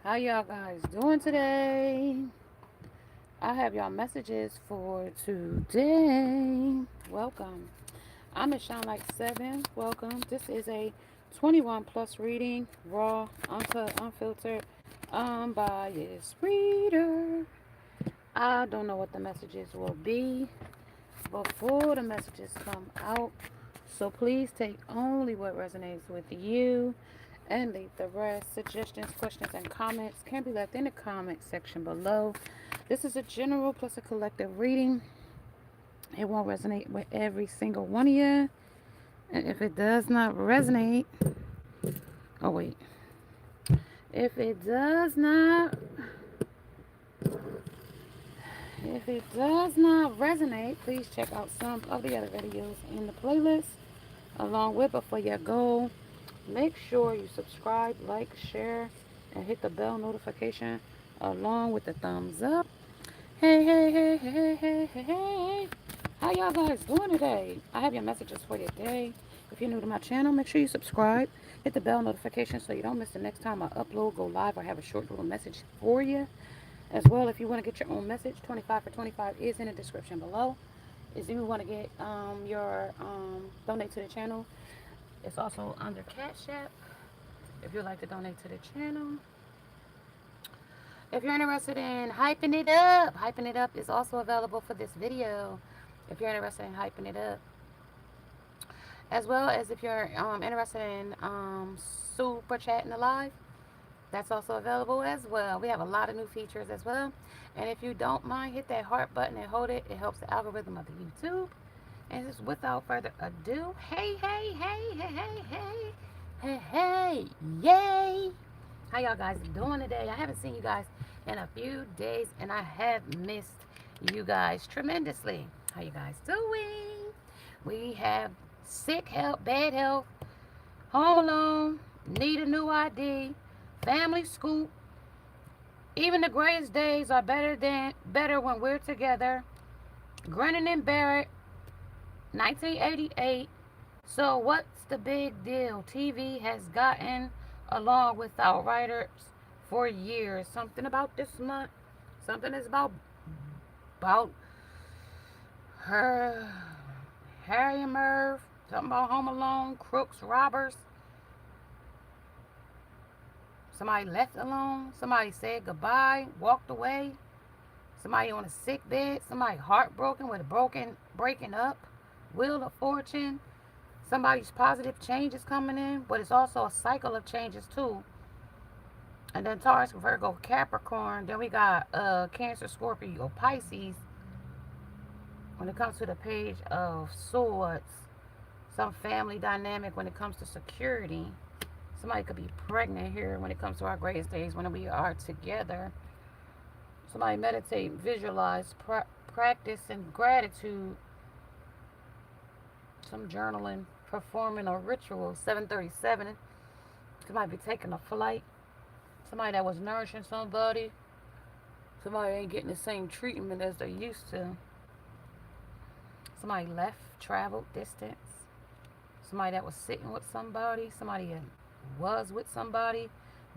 How y'all guys doing today? I have y'all messages for today. Welcome. I'm at Shine Like 7. Welcome. This is a 21 plus reading, raw, unfiltered, unbiased reader. I don't know what the messages will be before the messages come out. So please take only what resonates with you and leave the rest. Suggestions, questions, and comments can be left in the comment section below. This is a general plus a collective reading. It won't resonate with every single one of you. And if it does not resonate, oh wait, if it does not, if it does not resonate, please check out some of the other videos in the playlist along with. Before you go, make sure you subscribe, like, share, and hit the bell notification along with the thumbs up. Hey, hey, hey, hey, hey, hey, hey. How y'all guys doing today? I have your messages for your day. If you're new to my channel, make sure you subscribe. Hit the bell notification so you don't miss the next time I upload, go live, or have a short little message for you. As well, if you want to get your own message, 25 for 25 is in the description below. If you want to get your donate to the channel, it's also under Cash App. If you'd like to donate to the channel. If you're interested in hyping it up is also available for this video. If you're interested in hyping it up. As well as if you're interested in super chatting live, that's also available as well. We have a lot of new features as well. And if you don't mind, hit that heart button and hold it. It helps the algorithm of the YouTube. And just without further ado, hey, hey, hey, hey, hey, hey, hey, hey, yay! How y'all guys doing today? I haven't seen you guys in a few days, and I have missed you guys tremendously. How you guys doing? We have sick health, bad health, home alone, need a new ID, family scoop. Even the greatest days are better when we're together. Grinning and Barrett, 1988. So what's the big deal? TV has gotten along with our writers for years. Something about this month. Something is about her, Harry and Merv. Something about Home Alone, crooks, robbers. Somebody left alone. Somebody said goodbye, walked away. Somebody on a sick bed. Somebody heartbroken with a breaking up. Wheel of Fortune. Somebody's positive change is coming in, but it's also a cycle of changes too. And then Taurus, Virgo, Capricorn. Then we got Cancer, Scorpio, Pisces. When it comes to the Page of Swords, some family dynamic when it comes to security. Somebody could be pregnant here when it comes to our greatest days when we are together. Somebody meditate, visualize, practice, and gratitude. Some journaling, performing a ritual. 737. Somebody be taking a flight. Somebody that was nourishing somebody. Somebody ain't getting the same treatment as they used to. Somebody left, traveled, distance. Somebody that was sitting with somebody. Somebody that was with somebody.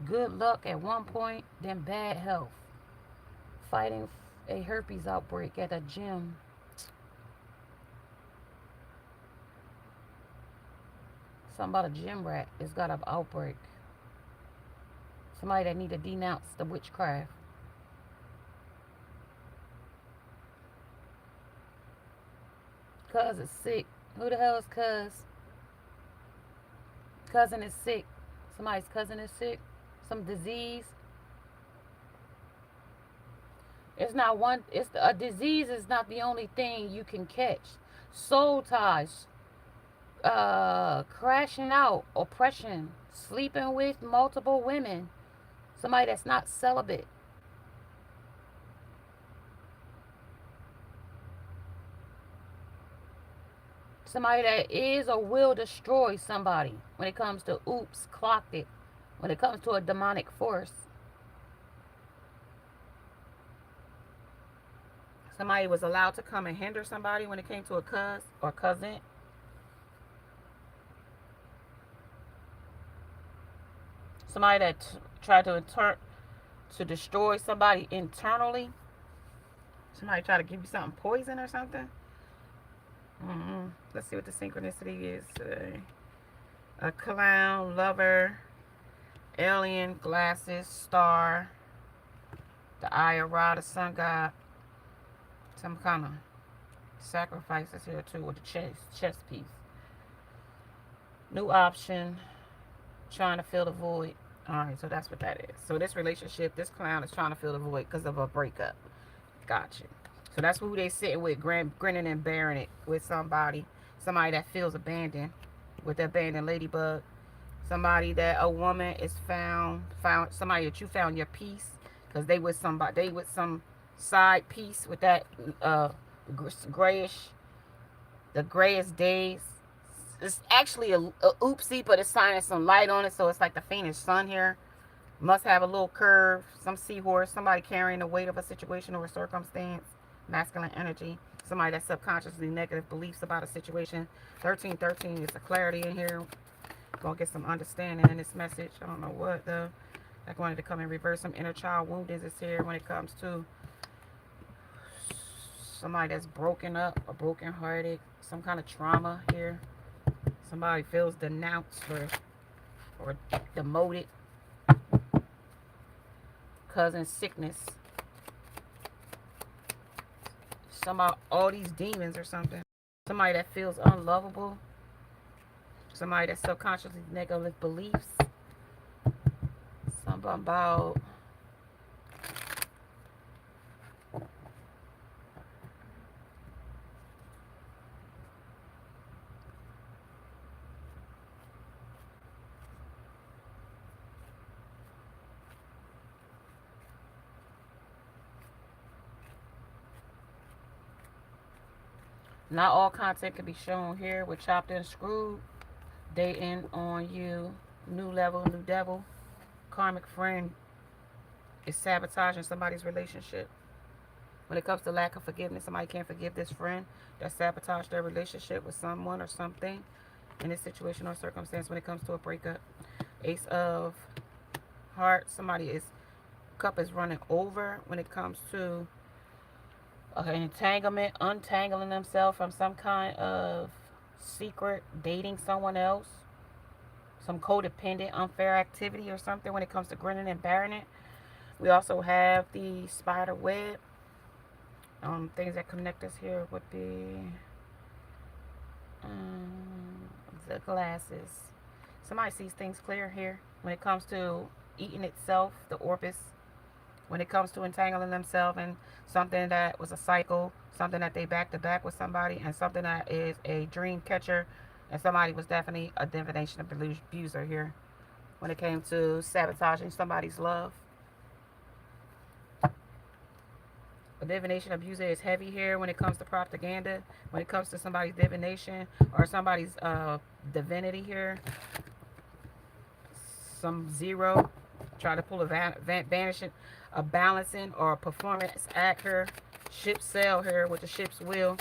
Good luck at one point, then bad health. Fighting a herpes outbreak at a gym. Something about a gym rat that's got an outbreak. Somebody that need to denounce the witchcraft. Cuz is sick. Who the hell is Cuz? Cousin is sick. Somebody's cousin is sick. Some disease. It's not one. A disease is not the only thing you can catch. Soul ties. Crashing out. Oppression. Sleeping with multiple women. Somebody that's not celibate. Somebody that is or will destroy somebody when it comes to oops, clocked it. When it comes to a demonic force. Somebody was allowed to come and hinder somebody when it came to a cuz or cousin. Somebody that tried to to destroy somebody internally. Somebody try to give you something poison or something. Let's see what the synchronicity is today. A clown, lover, alien, glasses, star, the eye of Ra, the sun god. Some kind of sacrifices here too with the chess piece. New option, trying to fill the void. Alright, so that's what that is. So this relationship, this clown is trying to fill the void because of a breakup. Gotcha. So that's who they sitting with, grinning and bearing it with somebody. Somebody that feels abandoned, with the abandoned ladybug. Somebody that a woman is found somebody that you found your peace because they with somebody, they with some side piece with that grayish, the grayest days. It's actually a oopsie, but it's shining some light on it, so it's like the faintest sun here. Must have a little curve, some seahorse, somebody carrying the weight of a situation or a circumstance, masculine energy, somebody that subconsciously negative beliefs about a situation. 1313 is a clarity in here. Gonna get some understanding in this message. I don't know what though. I wanted to come and reverse some inner child woundings is here when it comes to somebody that's broken up or broken hearted, some kind of trauma here. Somebody feels denounced or demoted. Cousin sickness. Somehow all these demons or something. Somebody that feels unlovable. Somebody that subconsciously negative beliefs. Something about not all content can be shown here with chopped and screwed. Dating on you. New level, new devil. Karmic friend is sabotaging somebody's relationship. When it comes to lack of forgiveness, somebody can't forgive this friend that sabotaged their relationship with someone or something in this situation or circumstance when it comes to a breakup. Ace of Hearts, somebody's cup is running over when it comes to an entanglement, untangling themselves from some kind of secret, dating someone else, some codependent, unfair activity or something when it comes to grinning and bearing it. We also have the spider web. Things that connect us here would be the glasses. Somebody sees things clear here when it comes to eating itself, the Orbis. When it comes to entangling themselves in something that was a cycle, something that they back to back with somebody, and something that is a dream catcher, and somebody was definitely a divination abuser here when it came to sabotaging somebody's love. A divination abuser is heavy here when it comes to propaganda, when it comes to somebody's divination or somebody's divinity here. Some zero, try to pull a vanishing, a balancing or a performance act here. Ship sail here with the ship's wheel.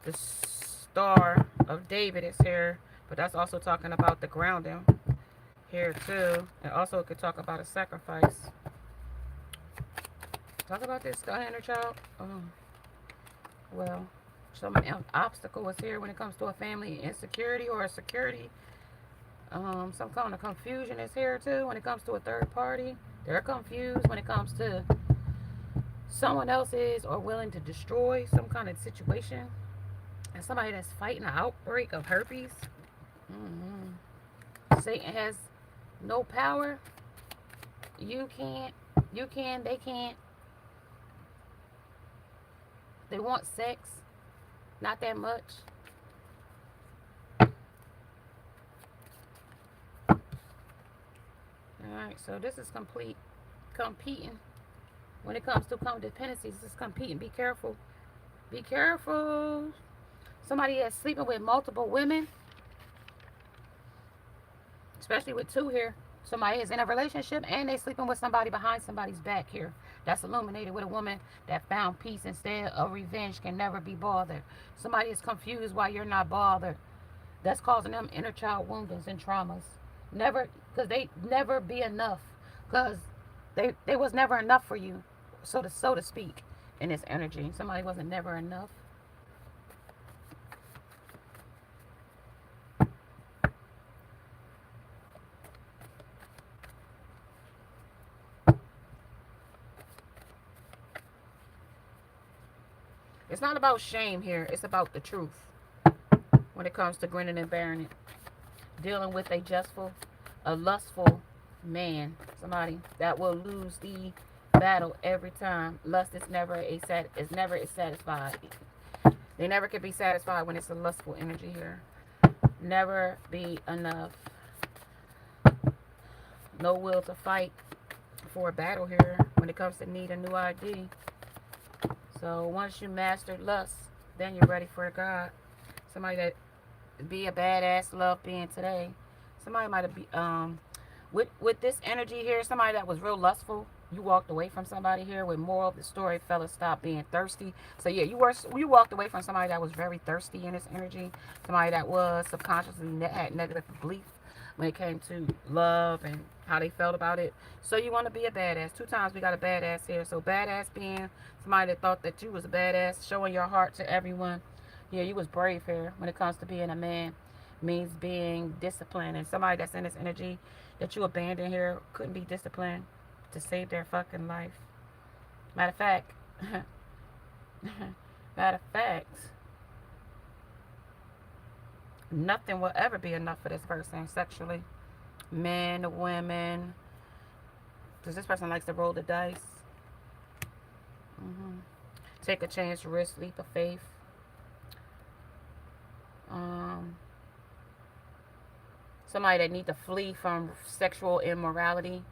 The star of David is here, but that's also talking about the grounding here too. And also it could talk about a sacrifice. Talk about this inner child. Well, some obstacle is here when it comes to a family insecurity or a security. Some kind of confusion is here too when it comes to a third party. They're confused when it comes to someone else is or willing to destroy some kind of situation. And somebody that's fighting an outbreak of herpes. Satan has no power. You can't. You can. They can't. They want sex. Not that much. Alright, so this is competing. When it comes to codependencies, this is competing. Be careful. Be careful. Somebody that's sleeping with multiple women, especially with two here. Somebody is in a relationship and they sleeping with somebody behind somebody's back here. That's illuminated with a woman that found peace instead of revenge, can never be bothered. Somebody is confused why you're not bothered. That's causing them inner child woundings and traumas. Never, because they never be enough. Because They was never enough for you, so to speak, in this energy. Somebody wasn't never enough. It's not about shame here. It's about the truth when it comes to grinning and bearing it. Dealing with a lustful man, somebody that will lose the battle every time. Lust is never satisfied. They never can be satisfied when it's a lustful energy here. Never be enough. No will to fight for a battle here when it comes to need a new ID. So once you mastered lust, then you're ready for God. Somebody that be a badass love being today. Somebody might have be with this energy here, somebody that was real lustful. You walked away from somebody here with moral of the story, fellas, stop being thirsty. So yeah, you walked away from somebody that was very thirsty in this energy. Somebody that was subconsciously had negative belief when it came to love and how they felt about it. So you want to be a badass. Two times we got a badass here. So badass being somebody that thought that you was a badass, showing your heart to everyone. Yeah, you was brave here when it comes to being a man. Means being disciplined. And somebody that's in this energy that you abandoned here couldn't be disciplined to save their fucking life. Matter of fact, matter of fact, nothing will ever be enough for this person sexually. Men, women, because this person likes to roll the dice. Mm-hmm. Take a chance, risk, leap of faith. Somebody that need to flee from sexual immorality.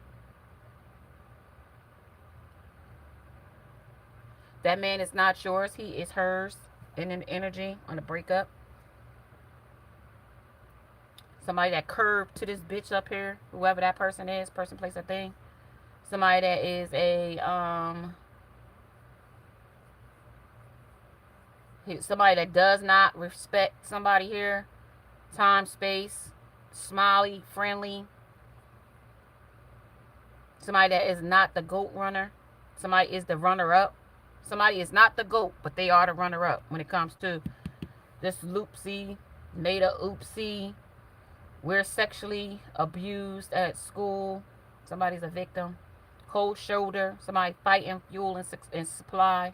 That man is not yours. He is hers in an energy on a breakup. Somebody that curved to this bitch up here, whoever that person is, person, place, or thing. Somebody that is somebody that does not respect somebody here. Time, space, smiley, friendly. Somebody that is not the goat runner. Somebody is the runner up. Somebody is not the goat, but they are the runner up when it comes to this loopsy, Nada oopsie. We're sexually abused at school. Somebody's a victim. Cold shoulder. Somebody fighting fuel and supply.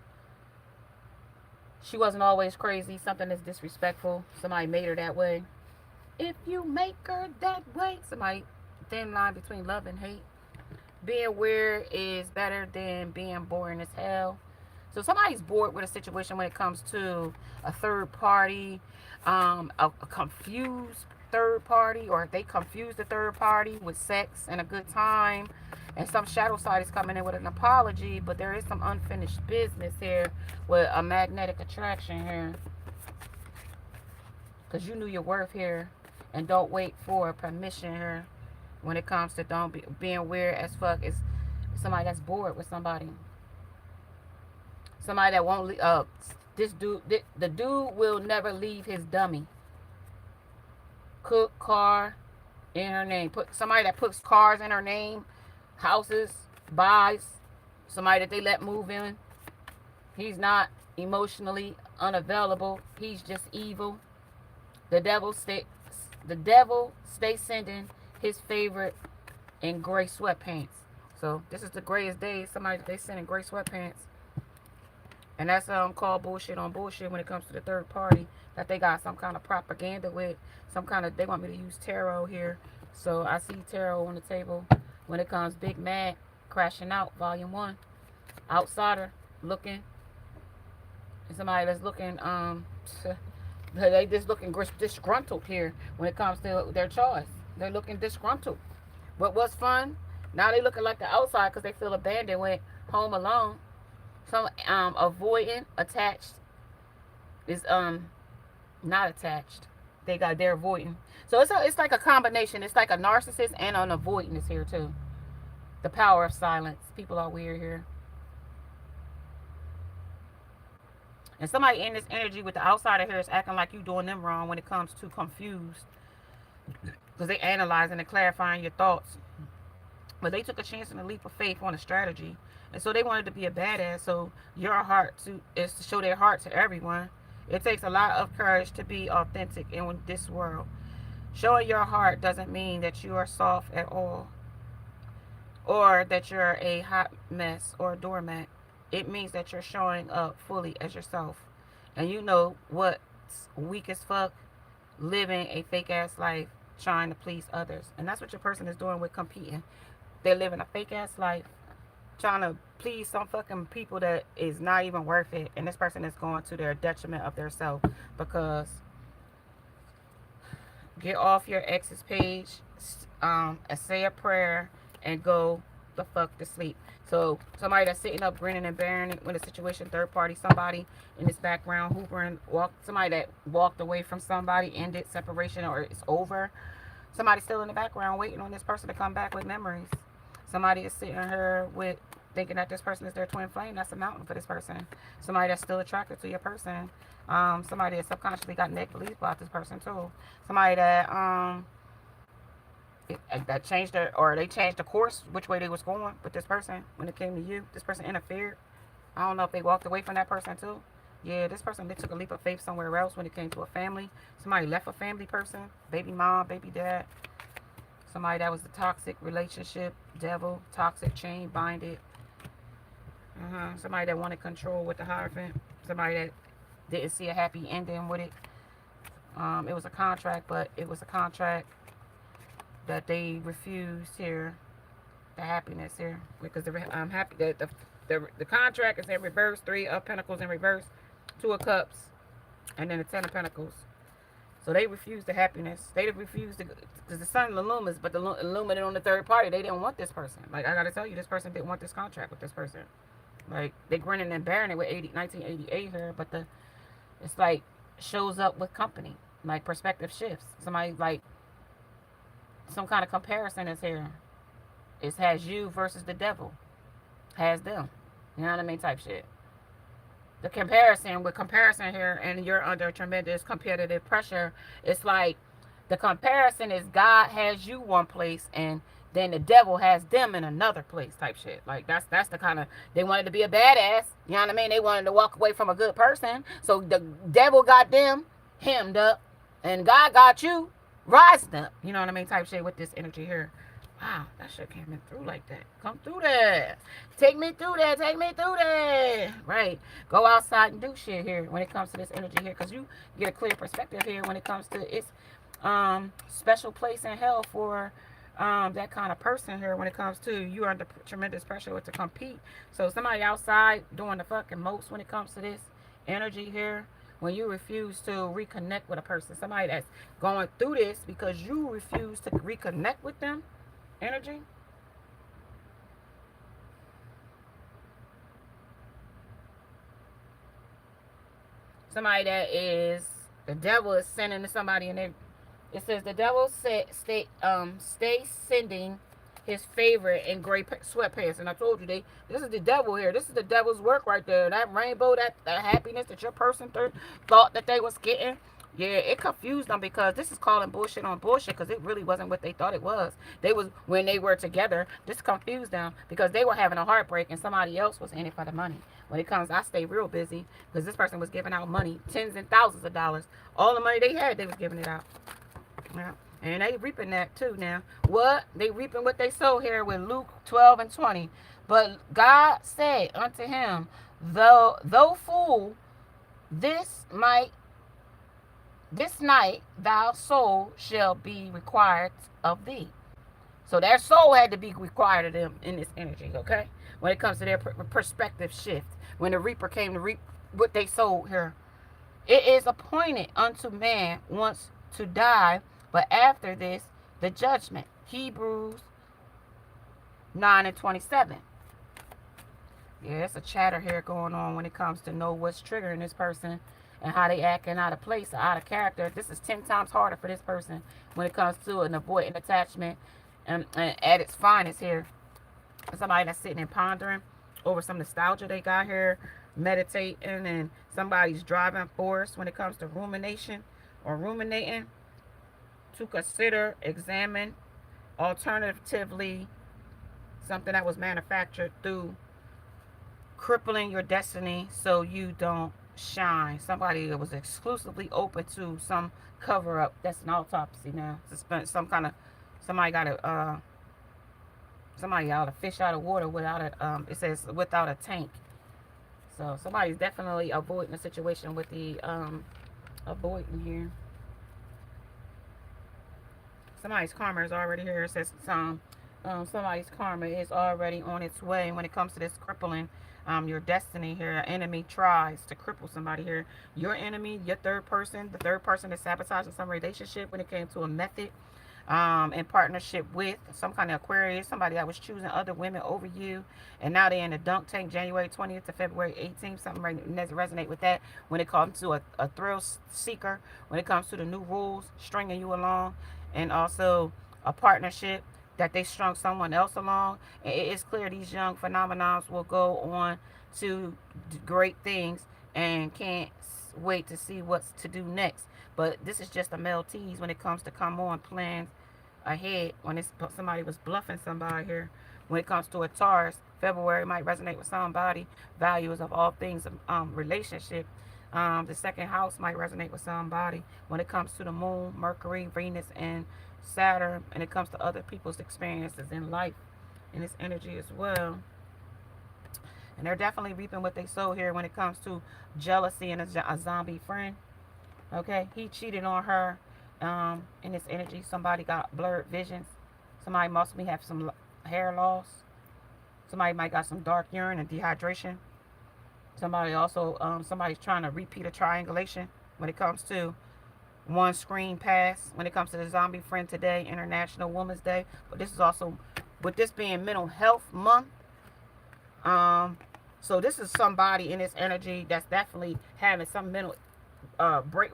She wasn't always crazy. Something is disrespectful. Somebody made her that way. If you make her that way. Somebody, thin line between love and hate. Being weird is better than being boring as hell. So somebody's bored with a situation when it comes to a third party, a confused third party, or they confuse the third party with sex and a good time. And some shadow side is coming in with an apology, but there is some unfinished business here with a magnetic attraction here. Because you knew your worth here. And don't wait for permission here when it comes to being weird as fuck. Is somebody that's bored with somebody. Somebody that won't leave. The dude will never leave his dummy. Cook, car, in her name. Somebody that puts cars in her name, houses, buys. Somebody that they let move in. He's not emotionally unavailable. He's just evil. The devil stays sending his favorite in gray sweatpants. So this is the grayest day. Somebody that they send in gray sweatpants. And that's called bullshit on bullshit when it comes to the third party. That they got some kind of propaganda with. They want me to use tarot here. So I see tarot on the table. When it comes Big Mad, Crashing Out, Volume 1. Outsider, looking. And somebody that's looking, they just looking disgruntled here when it comes to their choice. They're looking disgruntled. What was fun? Now they looking like the outside because they feel abandoned, went home alone. Some avoidant, attached is not attached. They're avoiding. So it's like a combination. It's like a narcissist and an avoidant is here too. The power of silence. People are weird here. And somebody in this energy with the outsider here is acting like you doing them wrong when it comes to confused. Because they analyzing and clarifying your thoughts. But they took a chance and a leap of faith on a strategy. And so they wanted to be a badass. So your heart is to show their heart to everyone. It takes a lot of courage to be authentic in this world. Showing your heart doesn't mean that you are soft at all, or that you're a hot mess or a doormat. It means that you're showing up fully as yourself. And you know what's weak as fuck? Living a fake ass life trying to please others. And that's what your person is doing with competing. They're living a fake ass life trying to please some fucking people that is not even worth it. And this person is going to their detriment of their self. Because get off your ex's page, and say a prayer, and go the fuck to sleep. So somebody that's sitting up grinning and bearing it when a situation, third party, somebody in this background hoovering, somebody that walked away from somebody, ended separation, or it's over. Somebody still in the background waiting on this person to come back with memories. Somebody is sitting here with thinking that this person is their twin flame. That's a mountain for this person. Somebody that's still attracted to your person. Somebody that subconsciously got negative beliefs about this person too. Somebody that that changed their, or they changed the course which way they was going with this person when it came to you. This person interfered. I don't know if they walked away from that person too. Yeah, this person, they took a leap of faith somewhere else when it came to a family. Somebody left a family person, baby mom, baby dad. Somebody that was the toxic relationship, devil, toxic chain binded. Somebody that wanted control with the Hierophant. Somebody that didn't see a happy ending with it. It was a contract, but it was a contract that they refused here. The happiness here, because I'm happy that the contract is in reverse. 3 of Pentacles in reverse, 2 of Cups, and then the 10 of Pentacles. So they refused the happiness. They refused to, because the sun illumines, but the illuminated on the third party. They didn't want this person. Like, I gotta tell you, this person didn't want this contract with this person. Like, they grinning and bearing it with 1988 here, but it's like shows up with company. Like, perspective shifts. Somebody, like, some kind of comparison is here. It has you versus the devil. Has them. You know what I mean? Type shit. The comparison here, and you're under tremendous competitive pressure. It's like the comparison is God has you one place, and then the devil has them in another place type shit. Like, that's the kind of, they wanted to be a badass. You know what I mean? They wanted to walk away from a good person. So the devil got them hemmed up, and God got you rising up. You know what I mean? Type shit with this energy here. Wow, that shit came in through like that. Come through there. Take me through there. Take me through there. Right. Go outside and do shit here when it comes to this energy here. Because you get a clear perspective here when it comes to its special place in hell for that kind of person here when it comes to you under tremendous pressure to compete. So somebody outside doing the fucking most when it comes to this energy here. When you refuse to reconnect with a person. Somebody that's going through this because you refuse to reconnect with them. Energy. Somebody that is, the devil is sending to somebody, and it says the devil stay sending his favorite in gray sweatpants. And I told you, this is the devil here. This is the devil's work right there. That rainbow, that happiness that your person thought that they was getting. Yeah, it confused them because this is calling bullshit on bullshit because it really wasn't what they thought it was. They was, when they were together, this confused them because they were having a heartbreak and somebody else was in it for the money. When it comes, I stay real busy because this person was giving out money, tens and thousands of dollars. All the money they had, they was giving it out. Yeah. And they reaping that too now. What? They reaping what they sow here with Luke 12 and 20. But God said unto him, though fool, this night thy soul shall be required of thee. So their soul had to be required of them in this energy, okay? When it comes to their perspective shift. When the reaper came to reap what they sowed here. It is appointed unto man once to die, but after this, the judgment. Hebrews 9 and 27. Yeah, it's a chatter here going on when it comes to know what's triggering this person and how they acting out of place or out of character. This is 10 times harder for this person when it comes to an avoidant attachment and at its finest here. Somebody that's sitting and pondering over some nostalgia they got here, meditating, and somebody's driving force when it comes to rumination or ruminating, to consider, examine, alternatively Something that was manufactured through crippling your destiny so you don't shine. Somebody that was exclusively open to some cover up. That's an autopsy now. Some kind of somebody got a somebody got a fish out of water without a it says without a tank. So somebody's definitely avoiding the situation with the avoiding here. Somebody's karma is already here. It says somebody's karma is already on its way when it comes to this crippling your destiny here. An enemy tries to cripple somebody here. Your enemy, your third person, the third person is sabotaging some relationship when it came to a method in partnership with some kind of Aquarius, somebody that was choosing other women over you, and now they're in the dunk tank January 20th to February 18th. Something resonate with that when it comes to a thrill seeker, when it comes to the new rules, stringing you along, and also a partnership that they strung someone else along. And it is clear these young phenomenons will go on to great things and can't wait to see what's to do next. But this is just a male tease when it comes to come on plans ahead. When it's somebody was bluffing somebody here. When it comes to a Taurus, February might resonate with somebody. Values of all things relationship. The second house might resonate with somebody. When it comes to the moon, Mercury, Venus, and Saturn, and it comes to other people's experiences in life and its energy as well. And they're definitely reaping what they sow here when it comes to jealousy and a zombie friend. Okay, he cheated on her in this energy. Somebody got blurred visions. Somebody must have some hair loss. Somebody might got some dark urine and dehydration. Somebody also, somebody's trying to repeat a triangulation when it comes to one screen pass. When it comes to the zombie friend today, International Women's Day. But this is also, with this being Mental Health Month, so this is somebody in this energy that's definitely having some mental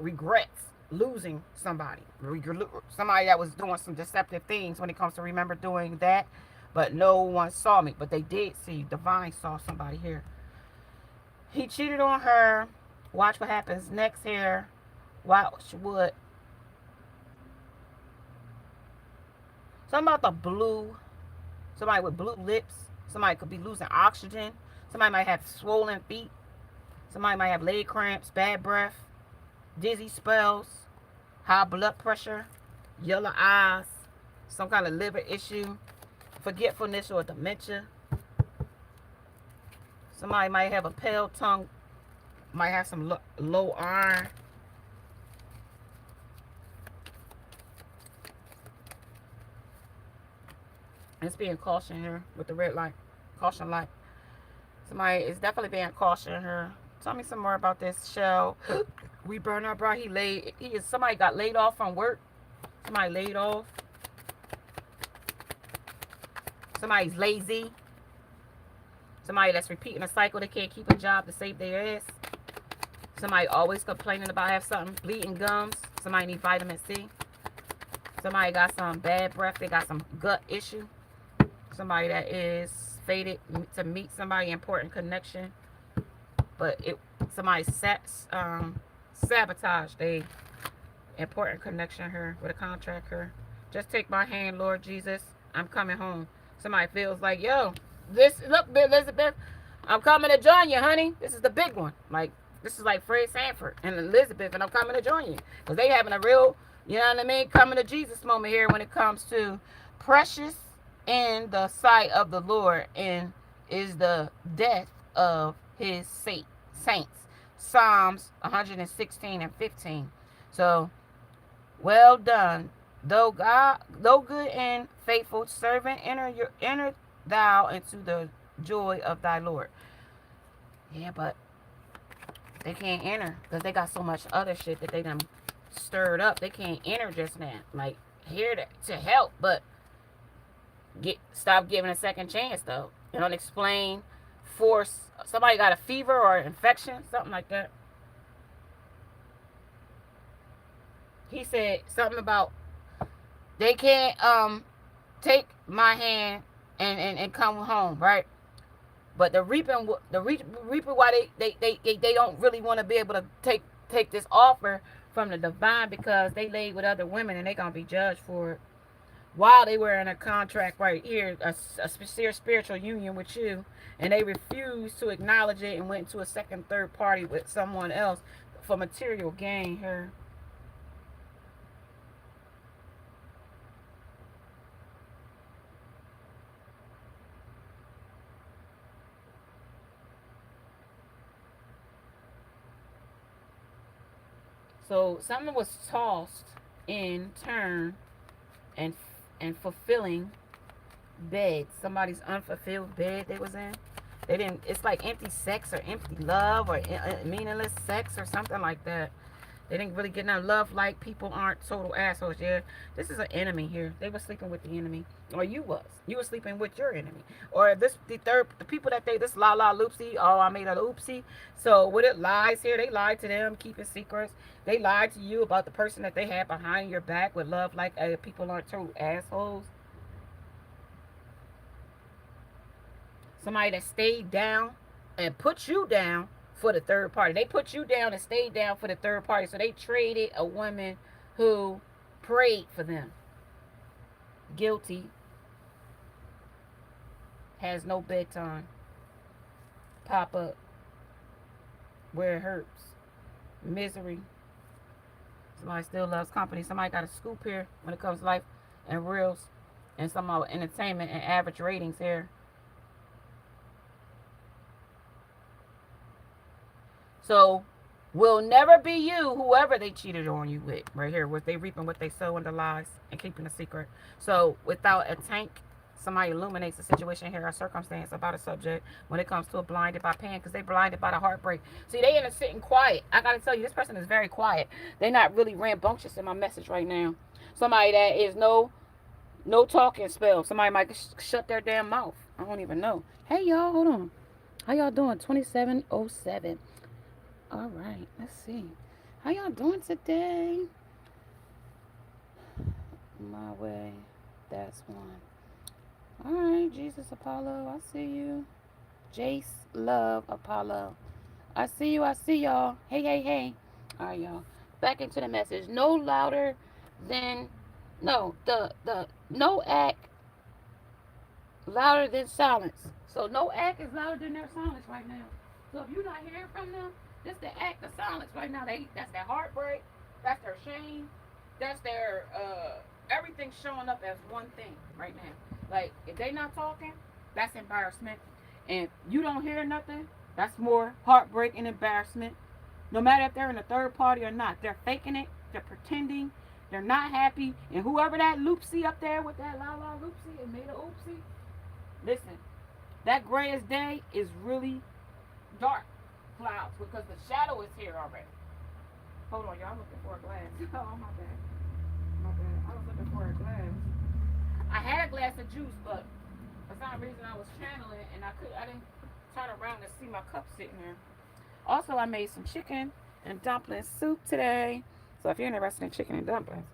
regrets losing somebody. Somebody that was doing some deceptive things when it comes to remember doing that, but no one saw me. But they did see. Divine saw somebody here. He cheated on her. Watch what happens next here. Watch what. Something about the blue. Somebody with blue lips. Somebody could be losing oxygen. Somebody might have swollen feet. Somebody might have leg cramps, bad breath, dizzy spells, high blood pressure, yellow eyes, some kind of liver issue, forgetfulness or dementia. Somebody might have a pale tongue, might have some low iron. It's being cautioned here with the red light, caution light. Somebody is definitely being cautioned here. Tell me some more about this shell. We burn our bra. Somebody got laid off from work. Somebody laid off. Somebody's lazy. Somebody that's repeating a cycle. They can't keep a job to save their ass. Somebody always complaining about have something, bleeding gums. Somebody need vitamin C. Somebody got some bad breath. They got some gut issue. Somebody that is fated to meet somebody important connection, but somebody sabotaged a important connection here with a contract here. Just take my hand, Lord Jesus. I'm coming home. Somebody feels like, yo, look, Elizabeth, I'm coming to join you, honey. This is the big one. Like, this is like Fred Sanford and Elizabeth, and I'm coming to join you. Because they having a real, you know what I mean, coming to Jesus moment here when it comes to precious in the sight of the Lord and is the death of his saints. Psalms 116 and 15. So, well done, though good and faithful servant, enter thou into the joy of thy Lord. Yeah, but they can't enter because they got so much other shit that they done stirred up. They can't enter just now. Like, here to help, but stop giving a second chance though. You don't explain force. Somebody got a fever or infection, something like that. He said something about they can't take my hand and come home, right? But the reaping why they don't really want to be able to take this offer from the divine because they laid with other women and they gonna be judged for it. while they were in a contract right here, a spiritual union with you, and they refused to acknowledge it and went to a second, third party with someone else for material gain here. So something was tossed in turn and fulfilling bed. Somebody's unfulfilled bed they was in. They didn't. It's like empty sex or empty love or meaningless sex or something like that. They didn't really get enough love. Like people aren't total assholes. Yeah, this is an enemy here. They were sleeping with the enemy, or you was. You were sleeping with your enemy, or the people that this la la loopsie. Oh, I made a oopsie. So with it lies here, they lied to them, keeping secrets. They lied to you about the person that they had behind your back with love. Like people aren't total assholes. Somebody that stayed down and put you down for the third party. They put you down and stayed down for the third party. So they traded a woman who prayed for them. Guilty. Has no bedtime. Pop up. Where it hurts. Misery. Somebody still loves company. Somebody got a scoop here when it comes to life and reels. And some entertainment and average ratings here. So, will never be you, whoever they cheated on you with, right here. Was they reaping what they sow in the lies and keeping a secret? So, without a tank, somebody illuminates a situation here, a circumstance about a subject when it comes to a blinded by pain, because they blinded by the heartbreak. See, they in a sitting quiet. I gotta tell you, this person is very quiet. They're not really rambunctious in my message right now. Somebody that is no talking spell. Somebody might shut their damn mouth. I don't even know. Hey y'all, hold on. How y'all doing? 2707. All right, let's see. How y'all doing today? My way. That's one. All right, Jesus Apollo. I see you. Jace Love Apollo. I see you. I see y'all. Hey, hey, hey. All right, y'all. Back into the message. No louder than the no act louder than silence. So no act is louder than their silence right now. So if you're not hearing from them, this the act of silence right now. That's their heartbreak. That's their shame. That's their everything showing up as one thing right now. Like if they not talking, that's embarrassment. And you don't hear nothing, that's more heartbreak and embarrassment. No matter if they're in a third party or not, they're faking it. They're pretending. They're not happy. And whoever that loopsie up there with that la la loopsie and made a oopsie, listen, that grayest day is really dark clouds because the shadow is here already. Hold on, y'all. I'm looking for a glass. Oh, my bad. My bad. I was looking for a glass. I had a glass of juice, but for some reason I was channeling and I didn't turn around and see my cup sitting there. Also, I made some chicken and dumpling soup today. So if you're interested in chicken and dumplings,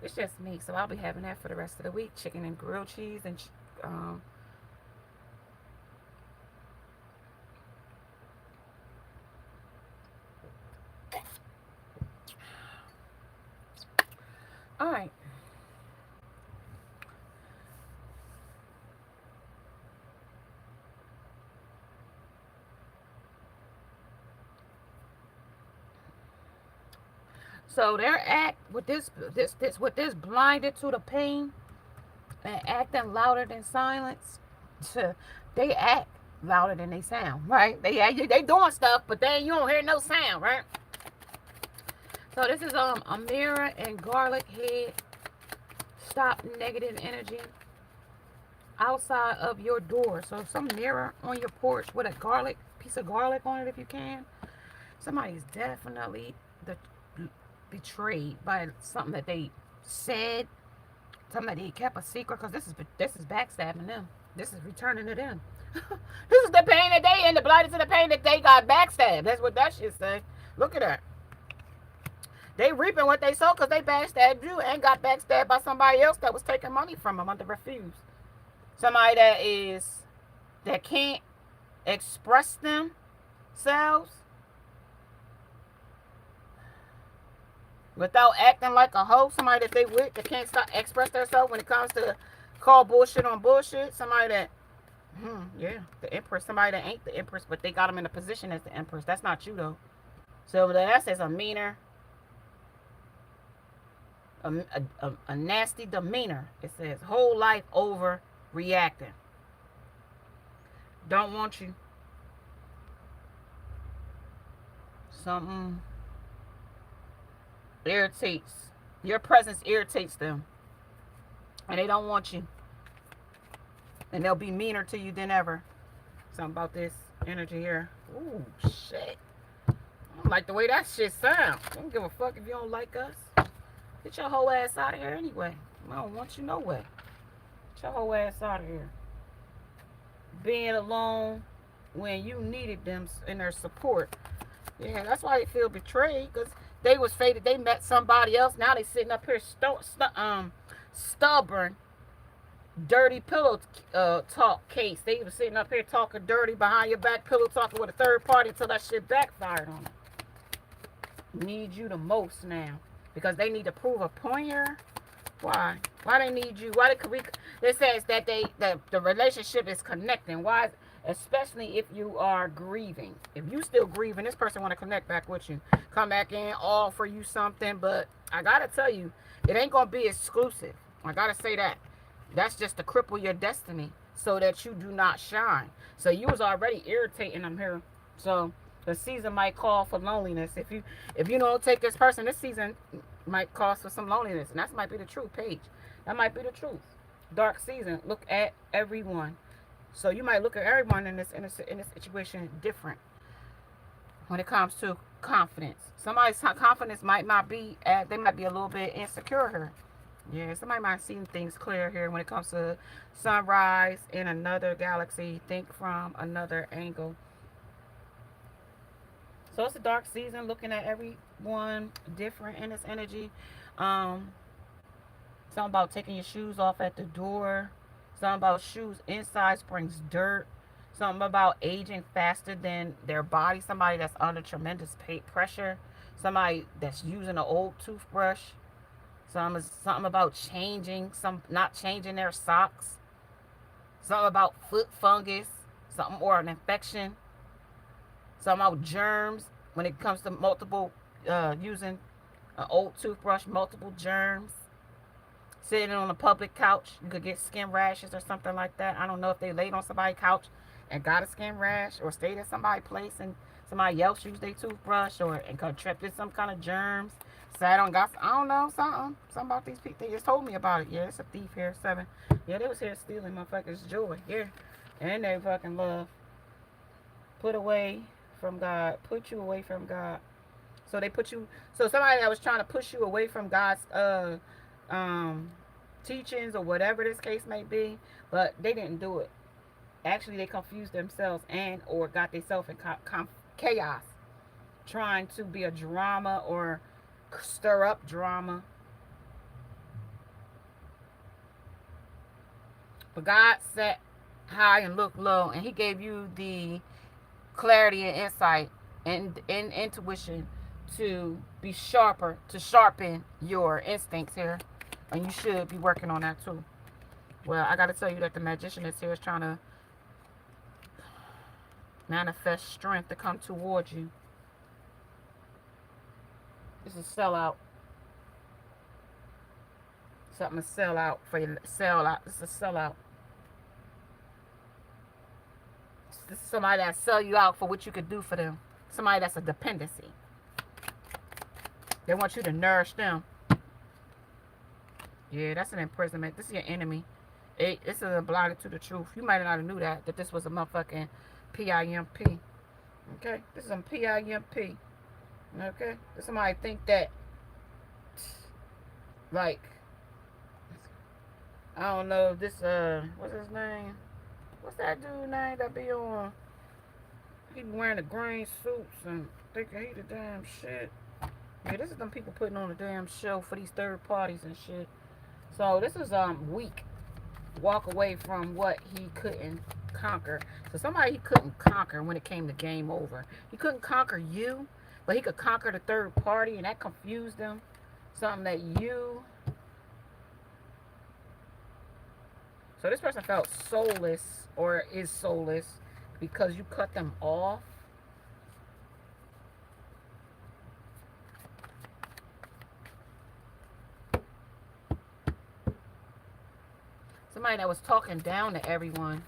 it's just me. So I'll be having that for the rest of the week. Chicken and grilled cheese and all right. So their act with this blinded to the pain and acting louder than silence. They act louder than they sound, right? They doing stuff, but then you don't hear no sound, right? So this is a mirror and garlic head. Stop negative energy outside of your door. So some mirror on your porch with a piece of garlic on it if you can. Somebody's definitely betrayed by something that they said, something that they kept a secret, because this is backstabbing them. This is returning to them. This is the pain that they in, the blighted to the pain that they got backstabbed. That's what that shit say. Look at that. They reaping what they sow because they backstabbed you and got backstabbed by somebody else that was taking money from them under refuse. Somebody that can't express themselves without acting like a hoe. Somebody that they with that can't stop express themselves when it comes to call bullshit on bullshit. Somebody that, yeah, the empress. Somebody that ain't the empress, but they got them in a position as the empress. That's not you though. So that says a meaner, a nasty demeanor. It says whole life over reacting. Don't want you. Something irritates. Your presence irritates them. And they don't want you. And they'll be meaner to you than ever. Something about this energy here. Ooh, shit. I don't like the way that shit sounds. I don't give a fuck if you don't like us. Get your whole ass out of here anyway. I don't want you no way. Get your whole ass out of here. Being alone when you needed them and their support. Yeah, that's why they feel betrayed. Because they was fated. They met somebody else. Now they sitting up here stubborn, dirty pillow talk case. They was sitting up here talking dirty behind your back, pillow talking with a third party until that shit backfired on them. Need you the most now because they need to prove a point here. Why? Why they need you? Why it says that the relationship is connecting. Why? Especially if you are grieving. If you still grieving, this person want to connect back with you. Come back in, offer you something. But I got to tell you, it ain't going to be exclusive. I got to say that. That's just to cripple your destiny so that you do not shine. So you was already irritating them here. So the season might call for loneliness. If you don't take this person, this season might cause for some loneliness. And that might be the truth, Paige. That might be the truth. Dark season. Look at everyone. So you might look at everyone in this situation different when it comes to confidence. Somebody's confidence might not be they might be a little bit insecure here. Yeah, somebody might see things clear here when it comes to sunrise in another galaxy. Think from another angle. So it's a dark season, looking at everyone different in this energy. Something about taking your shoes off at the door. Something about shoes inside brings dirt. Something about aging faster than their body. Somebody that's under tremendous pressure. Somebody that's using an old toothbrush. Something about not changing their socks. Something about foot fungus. Something or an infection. Something about germs when it comes to multiple using an old toothbrush, multiple germs. Sitting on a public couch, you could get skin rashes or something like that. I don't know if they laid on somebody's couch and got a skin rash, or stayed at somebody's place and somebody else used their toothbrush, and contracted some kind of germs. Sat on, I don't know, something about these people. They just told me about it. Yeah, it's a thief here, 7. Yeah, they was here stealing motherfuckers' joy. Yeah, and they fucking love. Put away from God. Put you away from God. So they put you. So somebody that was trying to push you away from God's teachings or whatever this case may be, but they didn't do it. Actually, they confused themselves and or got themselves in chaos, trying to be a drama or stir up drama. But God sat high and looked low, and He gave you the clarity and insight and intuition to be sharper, to sharpen your instincts here. And you should be working on that too. Well, I got to tell you that the magician is here is trying to manifest strength to come towards you. This is sellout. Something to sell out for you. Sell out. This is a sellout. This is somebody that sell you out for what you could do for them. Somebody that's a dependency. They want you to nourish them. Yeah, that's an imprisonment. This is your enemy. This is a blinded to the truth. You might not have knew that this was a motherfucking PIMP. Okay? This is a PIMP. Okay? Somebody think that, like, I don't know, this, what's his name? What's that dude name that be on? He be wearing the green suits and thinking he the damn shit. Yeah, this is them people putting on a damn show for these third parties and shit. So this is weak. Walk away from what he couldn't conquer. So somebody he couldn't conquer when it came to game over. He couldn't conquer you, but he could conquer the third party, and that confused him. Something that you... So this person felt soulless or is soulless because you cut them off. Somebody that was talking down to everyone.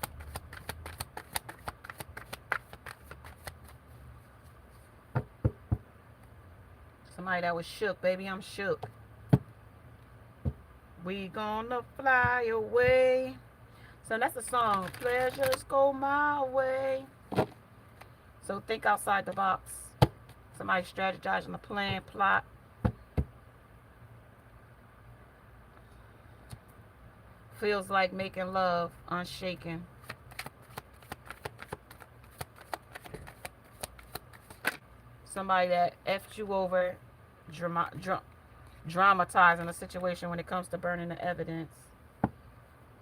Somebody that was shook. Baby, I'm shook. We gonna fly away. So that's the song. Pleasures go my way. So think outside the box. Somebody strategizing a plan, plot. Feels like making love, unshaken. Somebody that effed you over, dramatizing a situation when it comes to burning the evidence.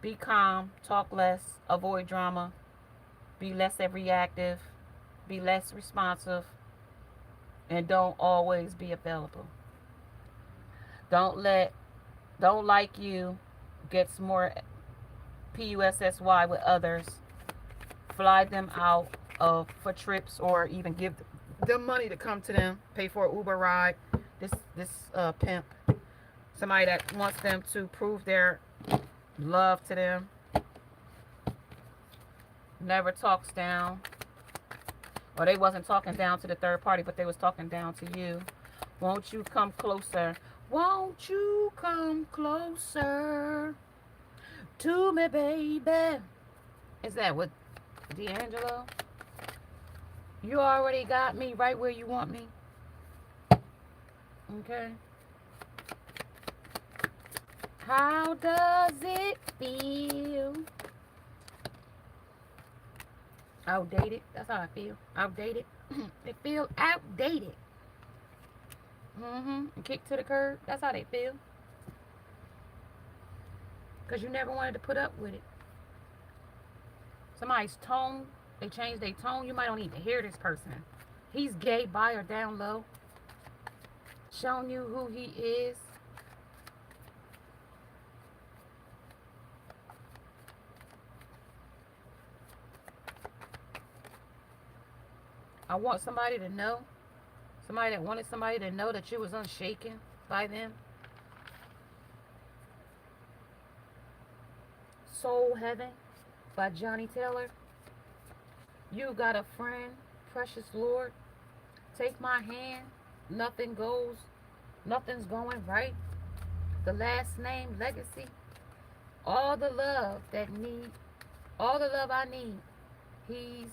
Be calm, talk less, avoid drama, be less reactive, be less responsive, and don't always be available. Don't like you gets more PUSSY with others. Fly them out for trips or even give them money to come to them. Pay for an Uber ride. This pimp. Somebody that wants them to prove their love to them. Never talks down. Or they wasn't talking down to the third party, but they was talking down to you. Won't you come closer? Won't you come closer to me, baby? Is that what D'Angelo? You already got me right where you want me. Okay. How does it feel? Outdated. That's how I feel. Outdated. They feel outdated. And kicked to the curb. That's how they feel. Because you never wanted to put up with it. Somebody's tone, they change their tone. You might don't even hear this person. He's gay, bi, or down low. Showing you who he is. I want somebody to know. Somebody that wanted somebody to know that you was unshaken by them. Soul Heaven by Johnny Taylor. You got a friend, precious Lord. Take my hand. Nothing's going right. The last name, legacy. All the love I need. He's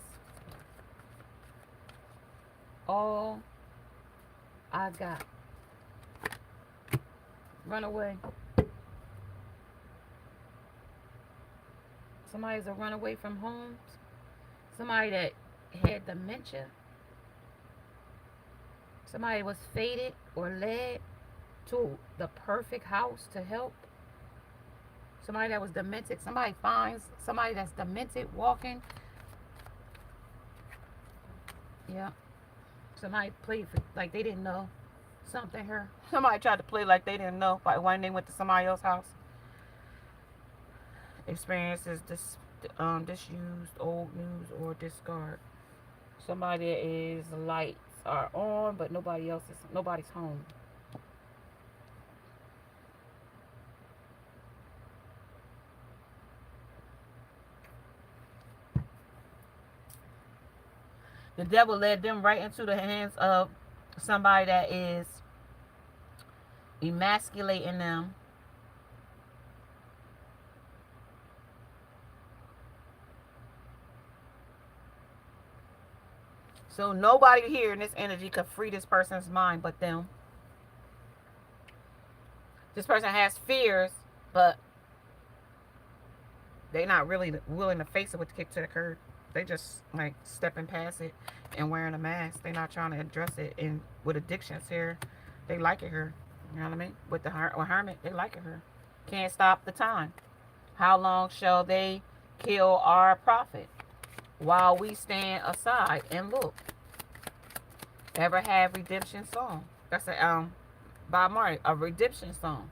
all I got. Run away. Somebody's a runaway from home. Somebody that had dementia. Somebody was fated or led to the perfect house to help. Somebody that was demented. Somebody finds somebody that's demented walking. Yeah. Somebody played like they didn't know something here. Somebody tried to play like they didn't know by when they went to somebody else's house. Experiences disused, old news, or discard. Somebody is lights are on, but nobody's home. The devil led them right into the hands of somebody that is emasculating them. So nobody here in this energy could free this person's mind but them. This person has fears, but they're not really willing to face it with the kick to the curb. They just like stepping past it and wearing a mask. They're not trying to address it. And with addictions here, they like it here. You know what I mean? With the hermit, they like it here. Can't stop the time. How long shall they kill our prophet while we stand aside and look? Ever have redemption song? That's a Bob Marley, a redemption song.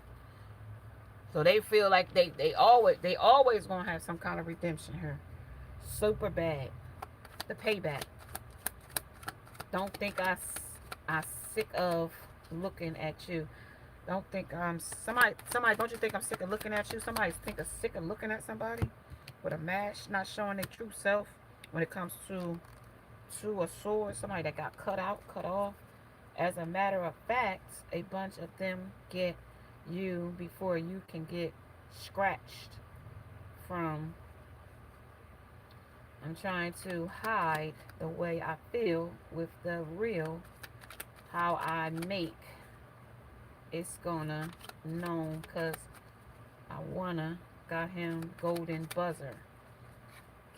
So they feel like they always gonna have some kind of redemption here. Super bad. The payback. Don't think I sick of looking at you. Don't think I'm somebody. Don't you think I'm sick of looking at you? Somebody think of sick of looking at somebody with a mask, not showing their true self when it comes to a sword. Somebody that got cut out, cut off. As a matter of fact, a bunch of them get you before you can get scratched from. I'm trying to hide the way I feel with the real how I make it's gonna known cause I wanna got him golden buzzer.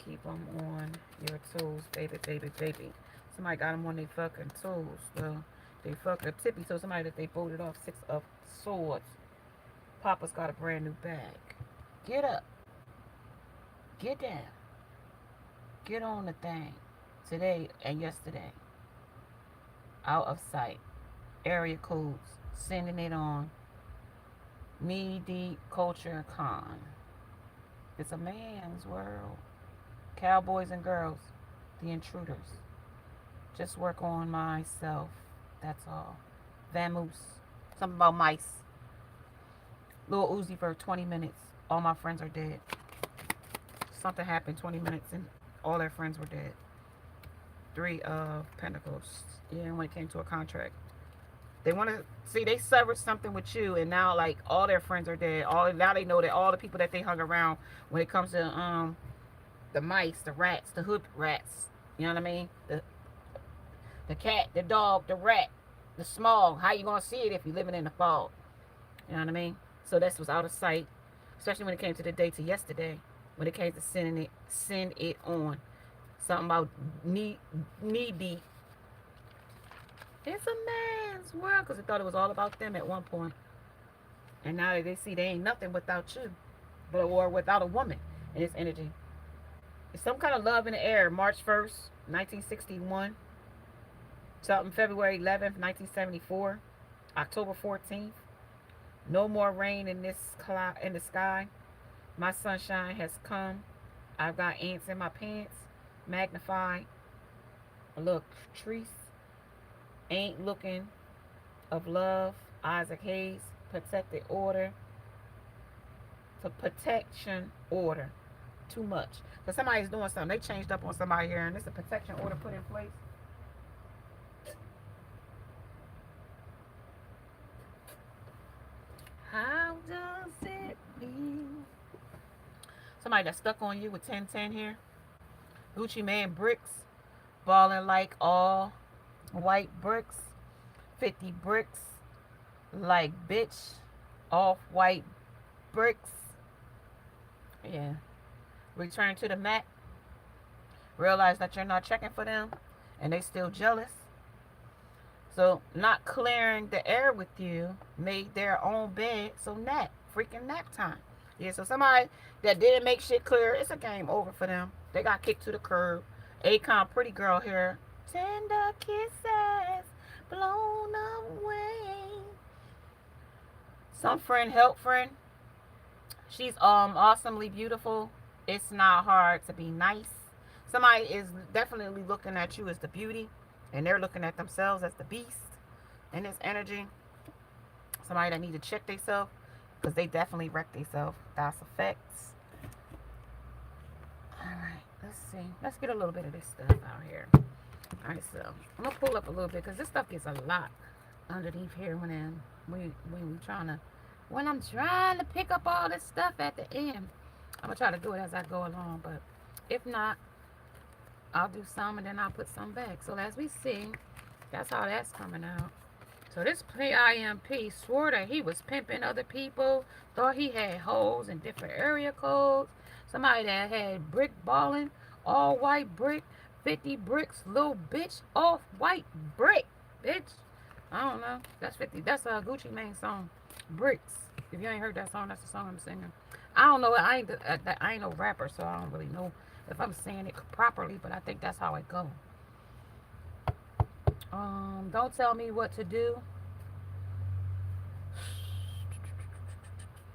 Keep them on your toes, baby, baby, baby. Somebody got them on their fucking toes. Well, they fucking tippy toes. Somebody that they voted off 6 of swords. Papa's got a brand new bag. Get up. Get down. Get on the thing. Today and yesterday. Out of sight. Area codes. Sending it on. Knee deep culture con. It's a man's world. Cowboys and girls. The intruders. Just work on myself. That's all. Vamoose. Something about mice. Lil Uzi for 20 minutes. All my friends are dead. Something happened 20 minutes and all their friends were dead. 3 of Pentacles. Yeah, when it came to a contract. They want to see they severed something with you, and now like all their friends are dead. All now they know that all the people that they hung around when it comes to the mice, the rats, the hood rats. You know what I mean? The cat, the dog, the rat, the smog. How you gonna see it if you're living in the fog? You know what I mean? So this was out of sight, especially when it came to the day to yesterday. When it came to send it on. Something about knee deep. It's a man's world because they thought it was all about them at one point. And now they see they ain't nothing without you, but or without a woman in this energy. It's some kind of love in the air. March 1st, 1961. Something February 11th, 1974. October 14th. No more rain in this cloud in the sky. My sunshine has come. I've got ants in my pants. Magnified. A little trees. Ain't looking of love. Isaac Hayes. Protected order. To protection order. Too much. So somebody's doing something. They changed up on somebody here, and it's a protection order put in place. How does it feel? Somebody that's stuck on you with 1010 here. Gucci Man bricks. Balling like all white bricks. 50 bricks. Like bitch. Off white bricks. Yeah. Return to the mat. Realize that you're not checking for them. And they still jealous. So not clearing the air with you made their own bed. So freaking nap time. Yeah, so somebody that didn't make shit clear, it's a game over for them. They got kicked to the curb. Akon, pretty girl here. Tender kisses blown away. Some friend help friend. She's awesomely beautiful. It's not hard to be nice. Somebody is definitely looking at you as the beauty, and they're looking at themselves as the beast in this energy. Somebody that need to check themselves because they definitely wreck themselves. That's effects. Alright, let's see. Let's get a little bit of this stuff out here. Alright, so I'm going to pull up a little bit because this stuff gets a lot underneath here when I'm trying to pick up all this stuff at the end. I'm going to try to do it as I go along, but if not, I'll do some and then I'll put some back. So as we see, that's how that's coming out. So this PIMP swore that he was pimping other people, thought he had hoes in different area codes. Somebody that had brick balling, all white brick, 50 bricks, little bitch, off white brick, bitch. I don't know. That's 50. That's a Gucci Mane song, Bricks. If you ain't heard that song, that's the song I'm singing. I don't know. I ain't no rapper, so I don't really know if I'm saying it properly, but I think that's how it go. Don't tell me what to do.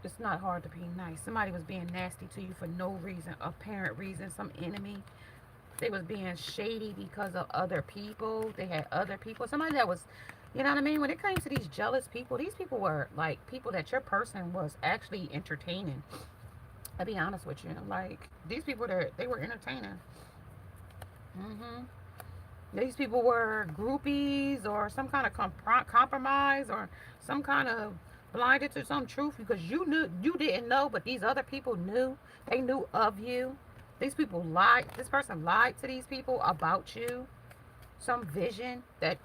It's not hard to be nice. Somebody was being nasty to you for no reason, apparent reason, some enemy. They was being shady because of other people. They had other people. Somebody that was, you know what I mean? When it came to these jealous people, these people were like people that your person was actually entertaining. I'll be honest with you. Like these people, they were entertaining. hmm These people were groupies or some kind of compromise or some kind of blinded to some truth because you didn't know, but these other people knew. They knew of you. These people lied. This person lied to these people about you. Some vision that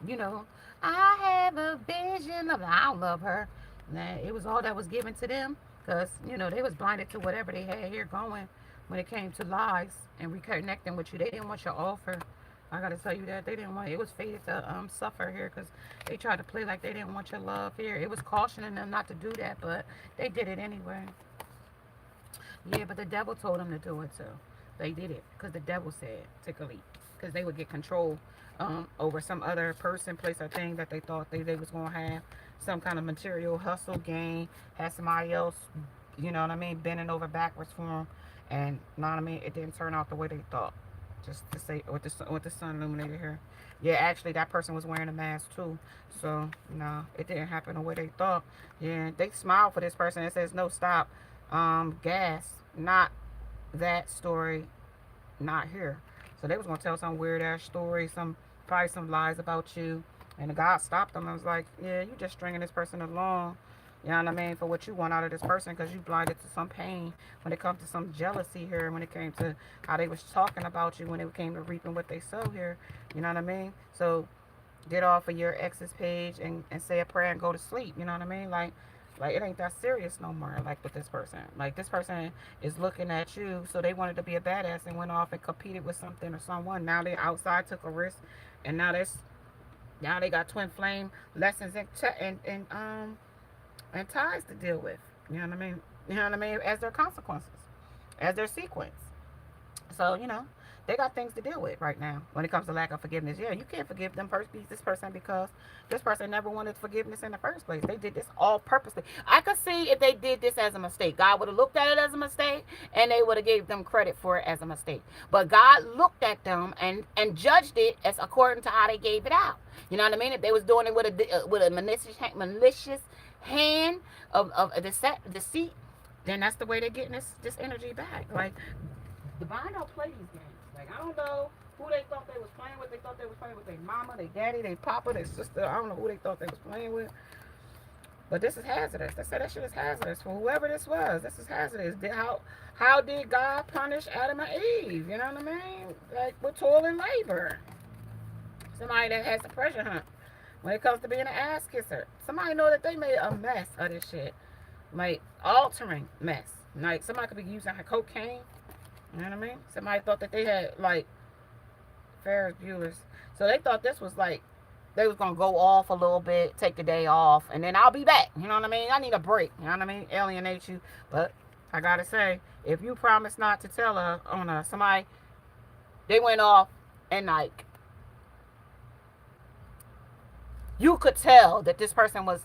I have a vision of. I don't love her. Nah, it was all that was given to them because they was blinded to whatever they had here going when it came to lies and reconnecting with you. They didn't want your offer. I gotta tell you that they didn't want it. Was fated to suffer here because they tried to play like they didn't want your love here. It was cautioning them not to do that, but they did it anyway. Yeah, but the devil told them to do it too. They did it because the devil said take a leap because they would get control over some other person, place, or thing that they thought they was gonna have some kind of material hustle gain. Had somebody else, you know what I mean, bending over backwards for them, and you know what I mean. It didn't turn out the way they thought. Just to say with the sun illuminated here. Yeah, actually that person was wearing a mask too. So no, it didn't happen the way they thought. Yeah, they smiled for this person. It says no stop. Gas. Not that story. Not here. So they was gonna tell some weird ass story, probably some lies about you. And the God stopped them and was like, yeah, you just stringing this person along. You know what I mean? For what you want out of this person because you blinded to some pain when it comes to some jealousy here, when it came to how they was talking about you, when it came to reaping what they sow here. You know what I mean? So get off of your ex's page and say a prayer and go to sleep. You know what I mean? Like it ain't that serious no more. Like with this person, like this person is looking at you, so they wanted to be a badass and went off and competed with something or someone. Now they outside took a risk, and now they got twin flame lessons and ties to deal with. You know what I mean? You know what I mean? As their consequences, as their sequence. So they got things to deal with right now when it comes to lack of forgiveness. Yeah, you can't forgive this person because this person never wanted forgiveness in the first place. They did this all purposely. I could see if they did this as a mistake. God would have looked at it as a mistake and they would have gave them credit for it as a mistake. But God looked at them and judged it as according to how they gave it out. You know what I mean? If they was doing it with a malicious hand of deceit, then that's the way they're getting this energy back. Like Divine don't play these games. Like, I don't know who they thought they was playing with. They thought they was playing with their mama, their daddy, their papa, their sister. I don't know who they thought they was playing with. But this is hazardous. They said that shit is hazardous. For whoever this was, this is hazardous. How did God punish Adam and Eve? You know what I mean? Like, with toil and labor. Somebody that has a pressure hunt when it comes to being an ass kisser. Somebody know that they made a mess of this shit. Like, altering mess. Like, somebody could be using cocaine. You know what I mean? Somebody thought that they had, like, Ferris Bueller's. So they thought this was, like, they was going to go off a little bit, take the day off, and then I'll be back. You know what I mean? I need a break. You know what I mean? Alienate you. But I got to say, if you promise not to tell her on somebody, they went off and, like, you could tell that this person was,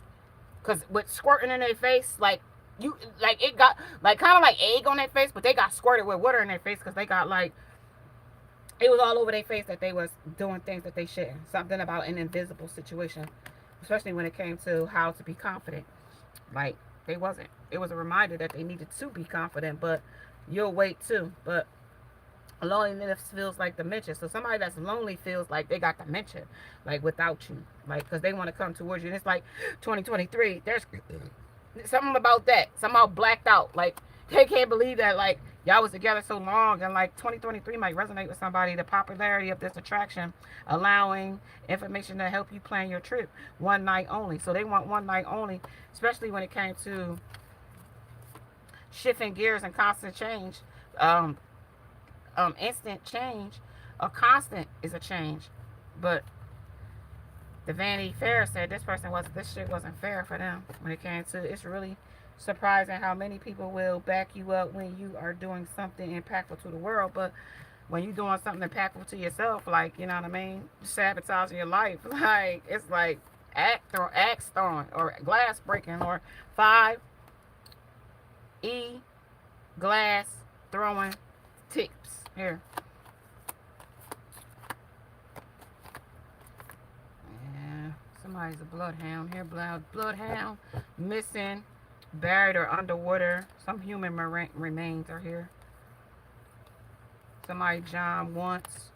because with squirting in their face, like, it got like kind of like egg on their face, but they got squirted with water in their face because they got like it was all over their face that they was doing things that they shouldn't. Something about an invisible situation, especially when it came to how to be confident. Like they wasn't. It was a reminder that they needed to be confident, but you'll wait too. But loneliness feels like dementia. So somebody that's lonely feels like they got dementia, like without you, like because they want to come towards you. And it's like 2023. There's something about that. Somehow blacked out. Like, they can't believe that, like, y'all was together so long. And, like, 2023 might resonate with somebody. The popularity of this attraction, allowing information to help you plan your trip. One night only. So they want one night only, especially when it came to shifting gears and constant change. Instant change. A constant is a change. But the Vanity Fair said this shit wasn't fair for them when it came to. It's really surprising how many people will back you up when you are doing something impactful to the world, but when you're doing something impactful to yourself, like, you know what I mean, sabotaging your life, like, it's like axe throwing or glass breaking or 5 E, glass, throwing tips. Here. Yeah, somebody's a bloodhound here. Bloodhound. Missing, buried or underwater. Some human remains are here. Somebody John wants.